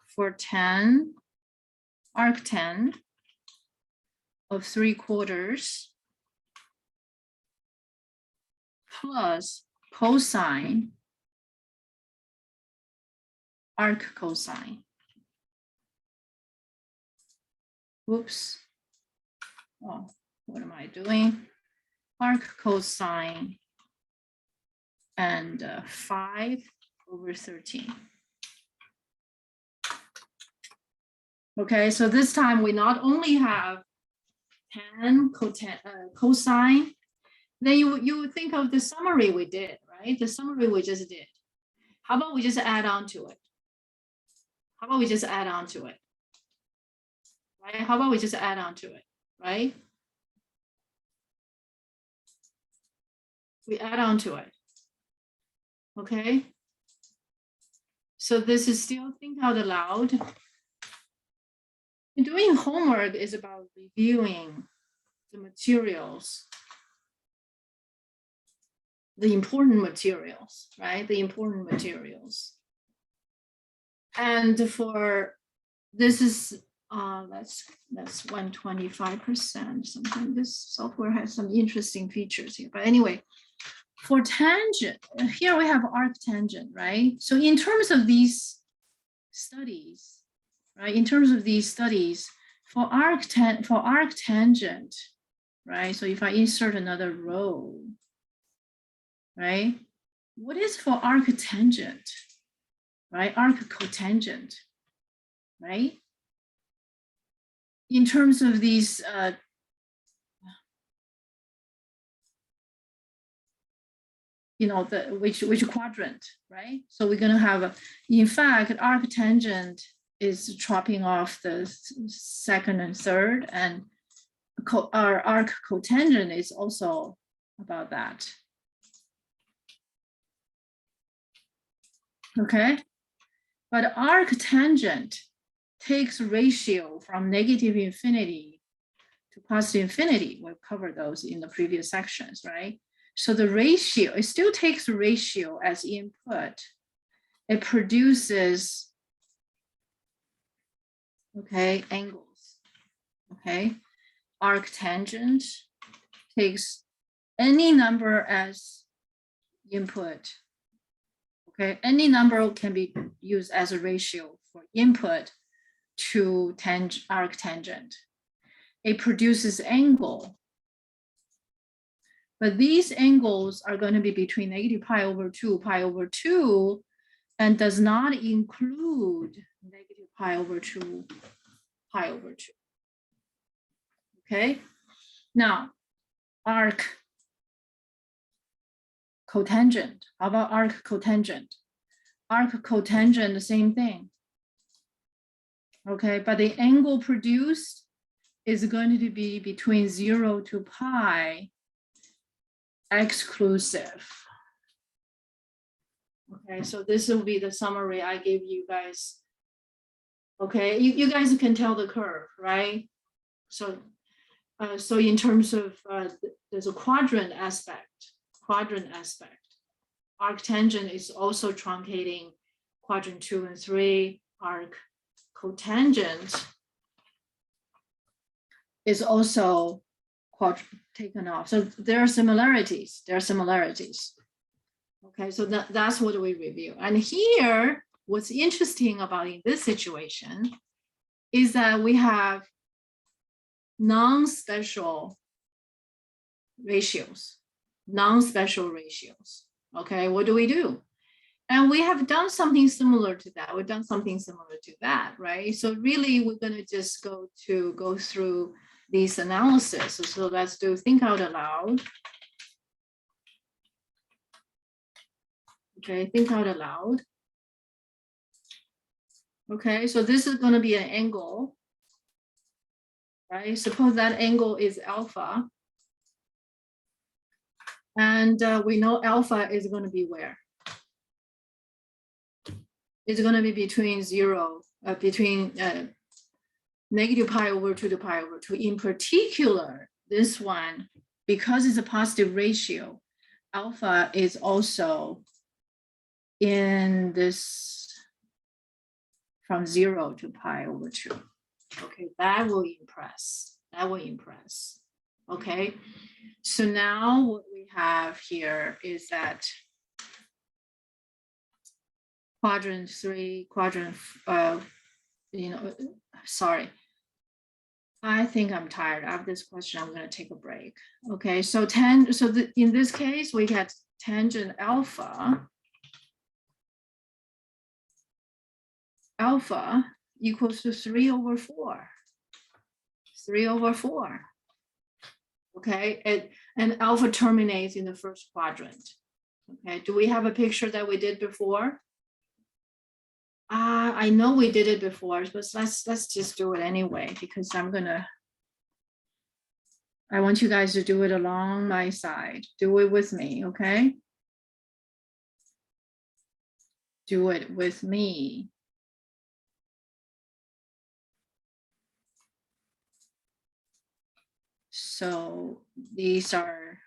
for tan, arctan of 3/4 plus cosine, arc cosine. Whoops. Oh, what am I doing? Arc cosine and 5/13. Okay, so this time we not only have tan, cosine, then you think of the summary we did, right? The summary we just did. How about we just add on to it? Right? How about we just add on to it, right? We add on to it. Okay. So this is still think out loud. And doing homework is about reviewing the materials, the important materials, right? The important materials. And for this is that's 125%. Something this software has some interesting features here. But anyway, for tangent, here we have arctangent, right? So in terms of these studies, right? In terms of these studies, for arctangent, right? So if I insert another row, right? What is for arctangent, right? Arccotangent, right? In terms of these, you know, which quadrant, right? So we're gonna have, in fact, arctangent is chopping off the second and third, and our arccotangent is also about that. Okay, but arctangent takes ratio from -infinity to +infinity. We've covered those in the previous sections, right? So the ratio, it still takes ratio as input. It produces, okay, angles, okay? Arctangent takes any number as input, okay? Any number can be used as a ratio for input to arctangent. It produces angle. But these angles are going to be between -π/2, π/2, and does not include -π/2, π/2. Okay, now arccotangent. How about arccotangent? Arccotangent, the same thing. Okay, but the angle produced is going to be between 0 to pi exclusive. Okay, so this will be the summary I gave you guys. Okay, you guys can tell the curve, right? So, so in terms of there's a quadrant aspect. Arctangent is also truncating quadrant 2 and 3. Arccotangent is also taken off. So there are similarities. There are similarities. Okay, so that's what we review. And here, what's interesting about in this situation is that we have non-special ratios, non-special ratios. Okay, what do we do? And we have done something similar to that. We've done something similar to that, right? So really, we're going to just go through these analysis. So let's do think out aloud. Okay, think out aloud. Okay, so this is going to be an angle, right? Suppose that angle is alpha. And we know alpha is going to be where? It's going to be between negative pi over 2 to pi over 2. In particular, this one, because it's a positive ratio, alpha is also in this from 0 to pi over 2. Okay, that will impress. That will impress. Okay, so now what we have here is that quadrant 3, sorry. I think I'm tired of this question. I'm going to take a break. Okay, so in this case, we get tangent alpha. Alpha equals to 3 over 4. 3 over 4. Okay, and alpha terminates in the first quadrant. Okay, do we have a picture that we did before? I know we did it before, but let's just do it anyway, because I want you guys to do it along my side. Do it with me, okay? Do it with me. So these are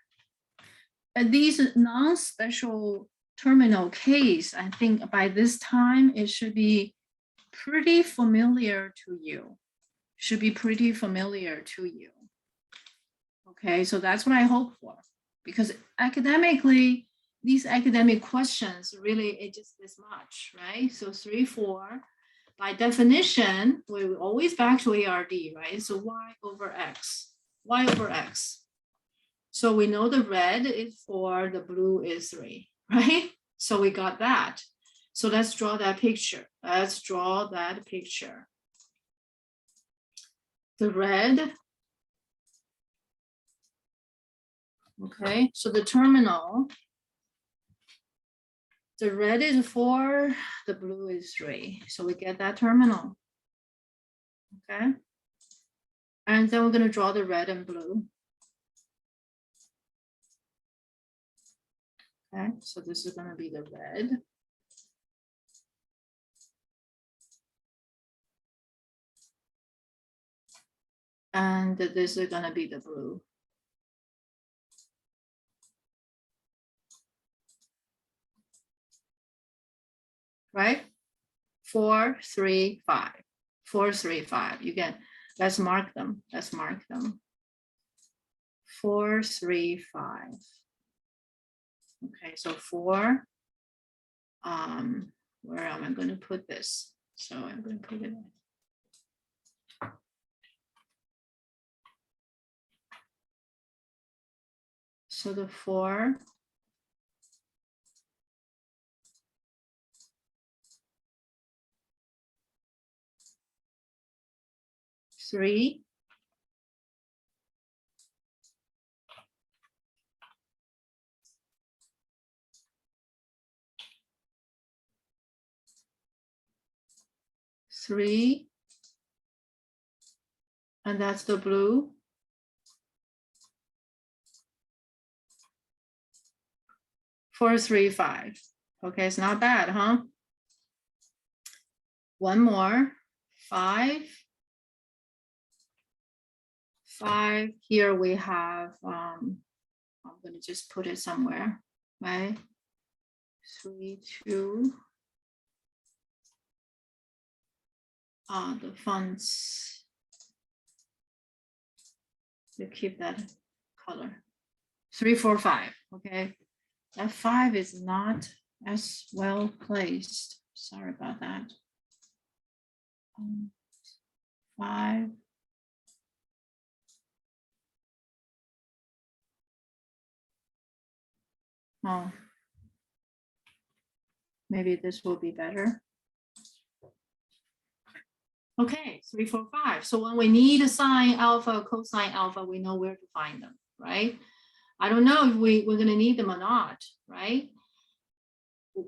these non-special terminal case. I think by this time it should be pretty familiar to you. Should be pretty familiar to you. Okay, so that's what I hope for, because academically, these academic questions really it's just this much, right? So 3, 4. By definition, we're always back to ARD, right? So y over x. Y over x. So we know the red is 4, the blue is 3, right? So we got that. So let's draw that picture. Let's draw that picture. The red. Okay, so the terminal. The red is 4, the blue is 3. So we get that terminal. Okay. And then we're going to draw the red and blue. Okay, so this is going to be the red. And this is going to be the blue. Right? 4, 3, 5. 4, 3, 5. You can, let's mark them. Let's mark them. 4, 3, 5. Okay, so 4. Where am I going to put this? So I'm going to put it. So the 4. 3. 3. And that's the blue. 4, 3, 5. Okay, it's not bad, huh? One more. 5. 5. Here we have, I'm going to just put it somewhere, right? 3, 2. The fonts. So keep that color. 3, 4, 5. Okay. That 5 is not as well placed. Sorry about that. 5. Oh, maybe this will be better. Okay, 3, 4, 5. So when we need a sine alpha, cosine alpha, we know where to find them, right? I don't know if we're going to need them or not, right?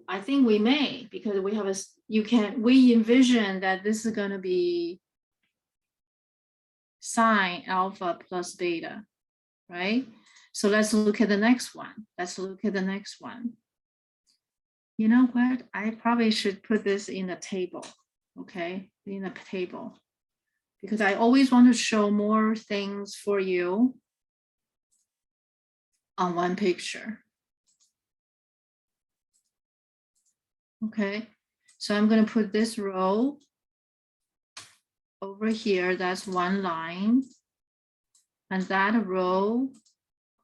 I think we may, because we have we envision that this is going to be sine alpha plus beta, right? So let's look at the next one. Let's look at the next one. You know what? I probably should put this in a table, okay? In a table, because I always want to show more things for you on one picture. Okay, so I'm going to put this row over here. That's one line. And that row,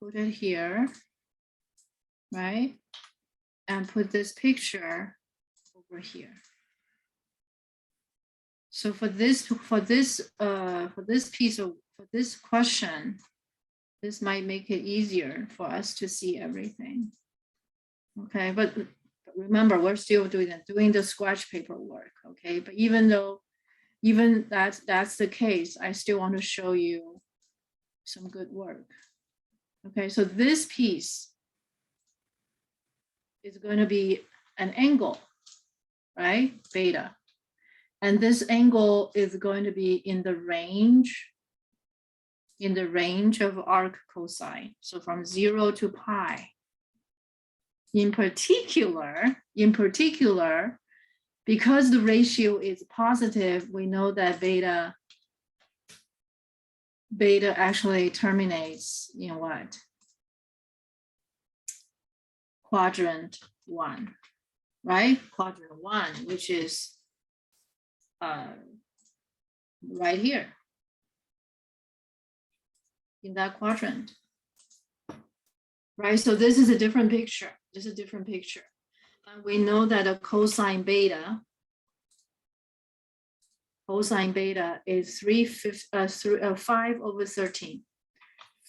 put it here, right? And put this picture over here. So for this question, this might make it easier for us to see everything. Okay, but remember, we're still doing the scratch paper work. Okay, but even that's the case, I still want to show you some good work. Okay, so this piece is going to be an angle, right? Beta. And this angle is going to be in the range of arc cosine. So from 0 to pi. In particular, because the ratio is positive, we know that beta actually terminates in what? Quadrant 1, right? Quadrant 1, which is right here in that quadrant, right? So this is a different picture. This is a different picture. And we know that a cosine beta is 5 over 13.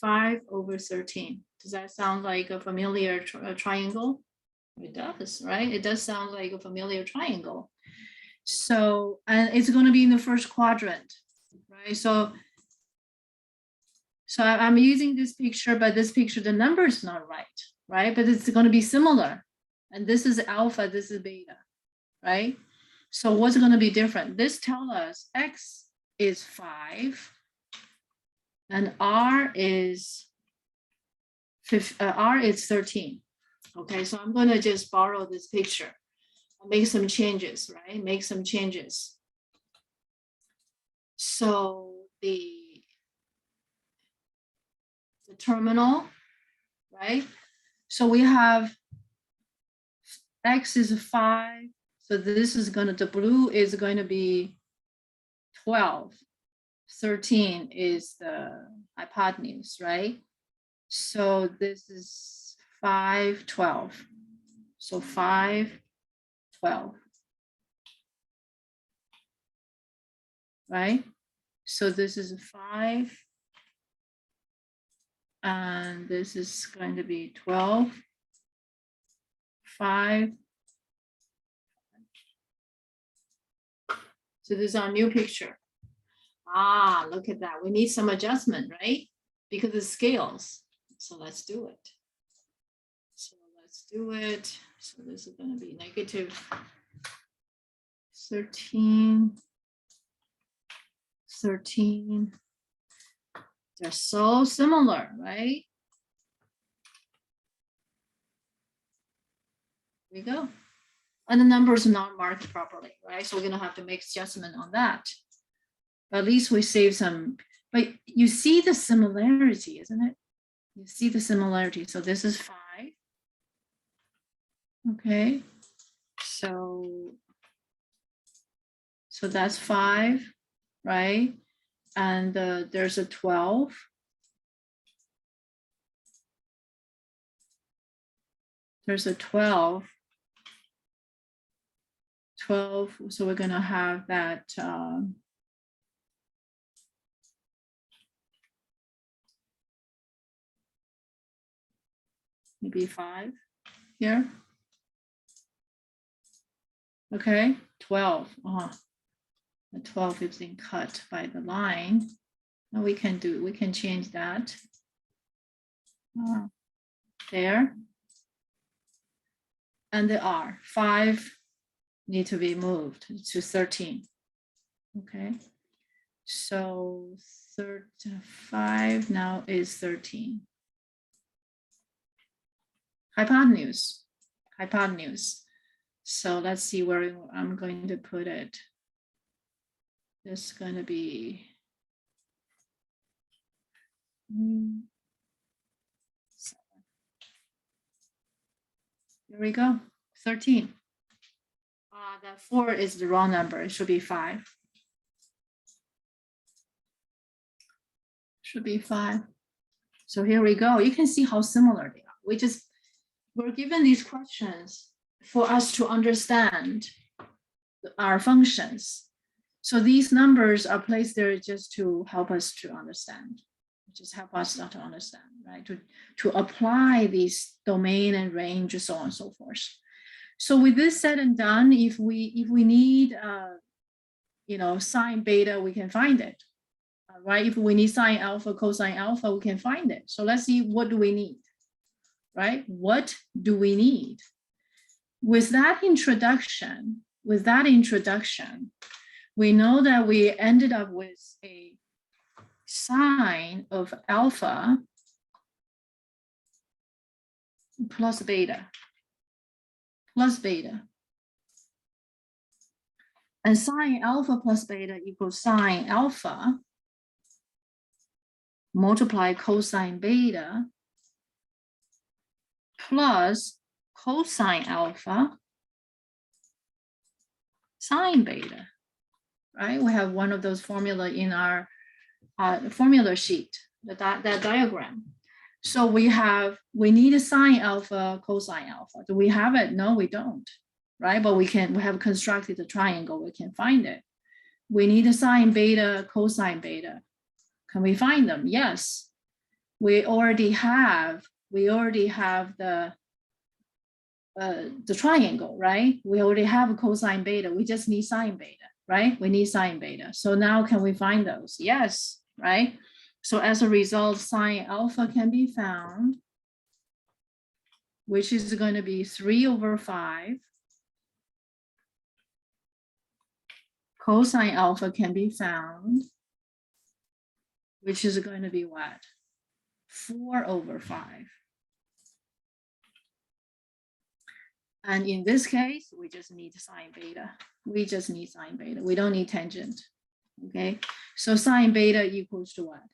5 over 13. Does that sound like a familiar triangle? It does, right? It does sound like a familiar triangle. So, and it's going to be in the first quadrant, right? So I'm using this picture, but this picture, the number is not right, right? But it's going to be similar. And this is alpha, this is beta, right? So what's going to be different? This tells us X is 5 and R is 13. Okay, so I'm going to just borrow this picture. Make some changes, right? Make some changes. So the terminal, right? So we have X is 5. So this is going to, the blue is going to be 12. 13 is the hypotenuse, right? So this is 5, 12. So 5, 12. Right? So this is 5. And this is going to be 12. 5. So this is our new picture. Ah, look at that. We need some adjustment, right? Because it scales. So let's do it. So this is going to be negative 13. They're so similar, right? There we go. And the numbers are not marked properly, right? So we're going to have to make adjustment on that. But at least we save some, but you see the similarity, isn't it? You see the similarity. So this is 5. Okay. So that's 5, right? And there's a 12. there's a 12. 12, so we're gonna have that maybe 5 here. Okay, 12. The 12 is being cut by the line. Now we can change that. There. And the R, 5 need to be moved to 13. Okay, so 5 now is 13. Hypotenuse. So let's see where I'm going to put it. It's going to be here we go, 13. That 4 is the wrong number. It should be 5. Should be 5. So here we go. You can see how similar they are. We're given these questions for us to understand our functions. So these numbers are placed there just to help us to understand, just help us to understand, right? To apply these domain and range, so on and so forth. So with this said and done, if we need, sine beta, we can find it, right? If we need sine alpha, cosine alpha, we can find it. So let's see, what do we need, right? What do we need? With that introduction, we know that we ended up with a sine of alpha plus beta. And sine alpha plus beta equals sine alpha multiply cosine beta plus cosine alpha sine beta, right? We have one of those formula in our formula sheet, that diagram. So we need a sine alpha, cosine alpha. Do we have it? No, we don't, right? But we have constructed a triangle, we can find it. We need a sine beta, cosine beta. Can we find them? Yes. We already have the triangle, right? We already have a cosine beta. We just need sine beta, right? We need sine beta. So now can we find those? Yes, right? So as a result, sine alpha can be found, which is going to be 3/5. Cosine alpha can be found, which is going to be what? 4/5. And in this case, we just need sine beta. We don't need tangent. Okay, so sine beta equals to what?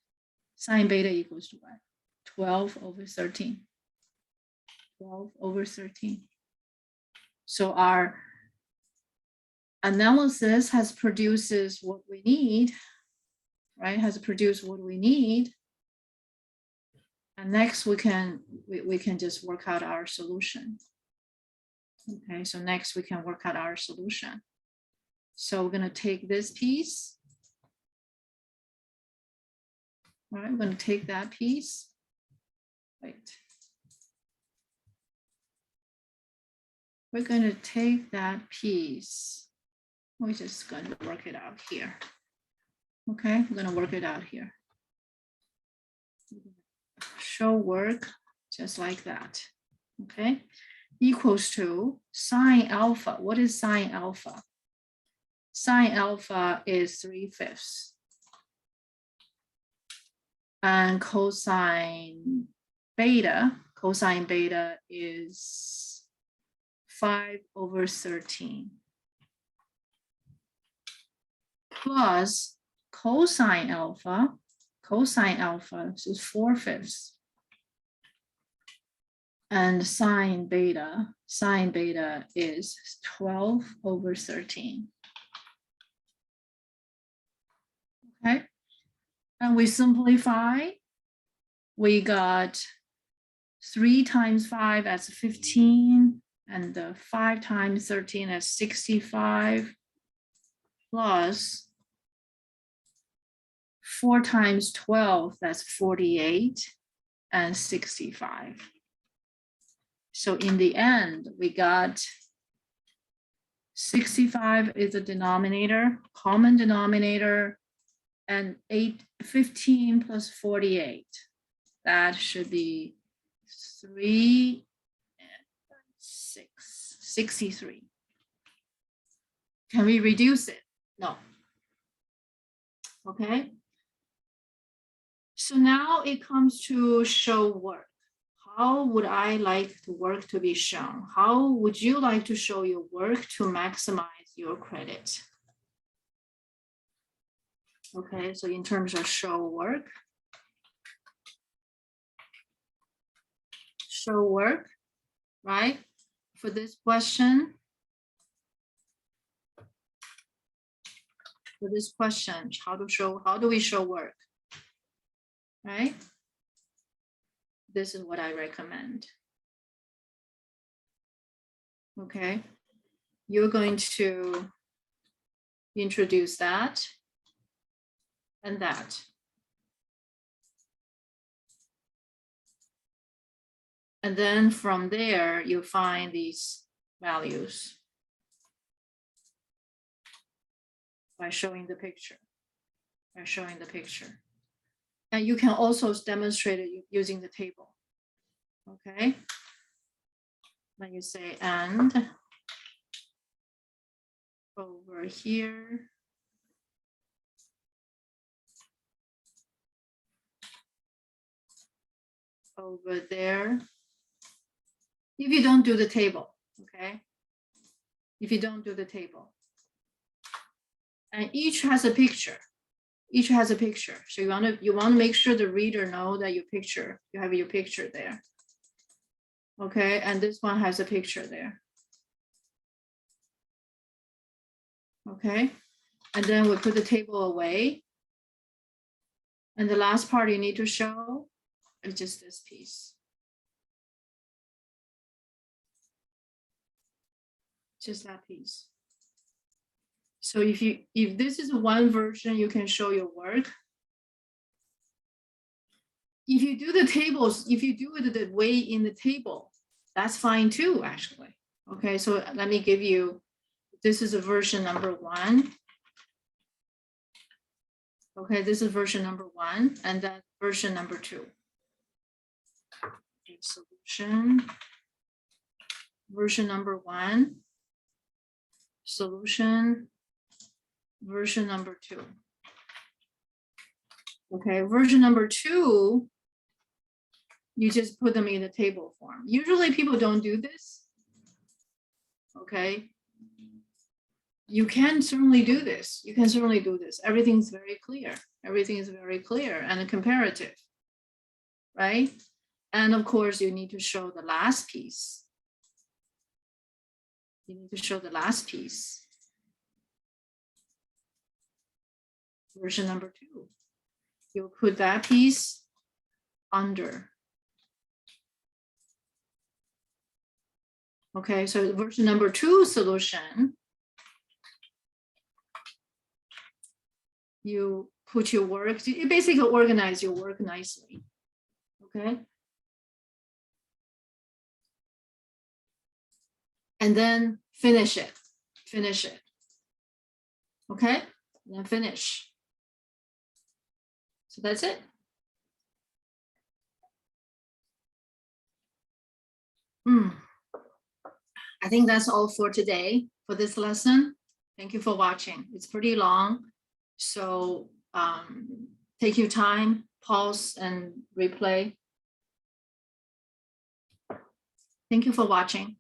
Sine beta equals to what? 12/13. 12/13. So our analysis has produces what we need, right? Has produced what we need. And next we can just work out our solution. Okay, so next we can work out our solution. So we're going to take this piece. All right, we're going to take that piece. Wait. We're going to take that piece. We're just going to work it out here. Okay, we're going to work it out here. Show work just like that. Okay, equals to sine alpha. What is sine alpha? Sine alpha is 3/5. And cosine beta is 5/13. Plus cosine alpha is 4/5. And sine beta is 12/13. Okay, and we simplify, we got 3 times 5 as 15, and 5 times 13 as 65, plus 4 times 12, that's 48, and 65. So in the end, we got 65 is the denominator, common denominator, and 15 plus 48. That should be 3 and 6, 63. Can we reduce it? No. Okay. So now it comes to show work. How would I like the work to be shown? How would you like to show your work to maximize your credit? Okay, so in terms of show work, right? For this question, how do we show work? Right? This is what I recommend. Okay, you're going to introduce that and that. And then from there, you find these values by showing the picture, And you can also demonstrate it using the table. Okay. When you say and over here, over there, if you don't do the table, okay? If you don't do the table. And each has a picture. So you want to make sure the reader know that you have your picture there. Okay, and this one has a picture there. Okay, and then we put the table away. And the last part you need to show is just this piece. Just that piece. So if this is one version, you can show your work. If you do the tables, if you do it the way in the table, that's fine too, actually. Okay, so let me give you, this is a version number 1. Okay, this is version number 1, and then version number 2. Okay, solution, version number 1, solution, version number 2. Okay, version number 2, you just put them in the table form. Usually people don't do this. Okay. You can certainly do this. Everything's very clear. Everything is very clear and comparative, right? And of course, you need to show the last piece. Version number 2. You'll put that piece under. Okay, so version number 2 solution, you put your work, you basically organize your work nicely. Okay. And then finish it. Okay, and then finish. So that's it. I think that's all for today for this lesson. Thank you for watching. It's pretty long. So take your time, pause and replay. Thank you for watching.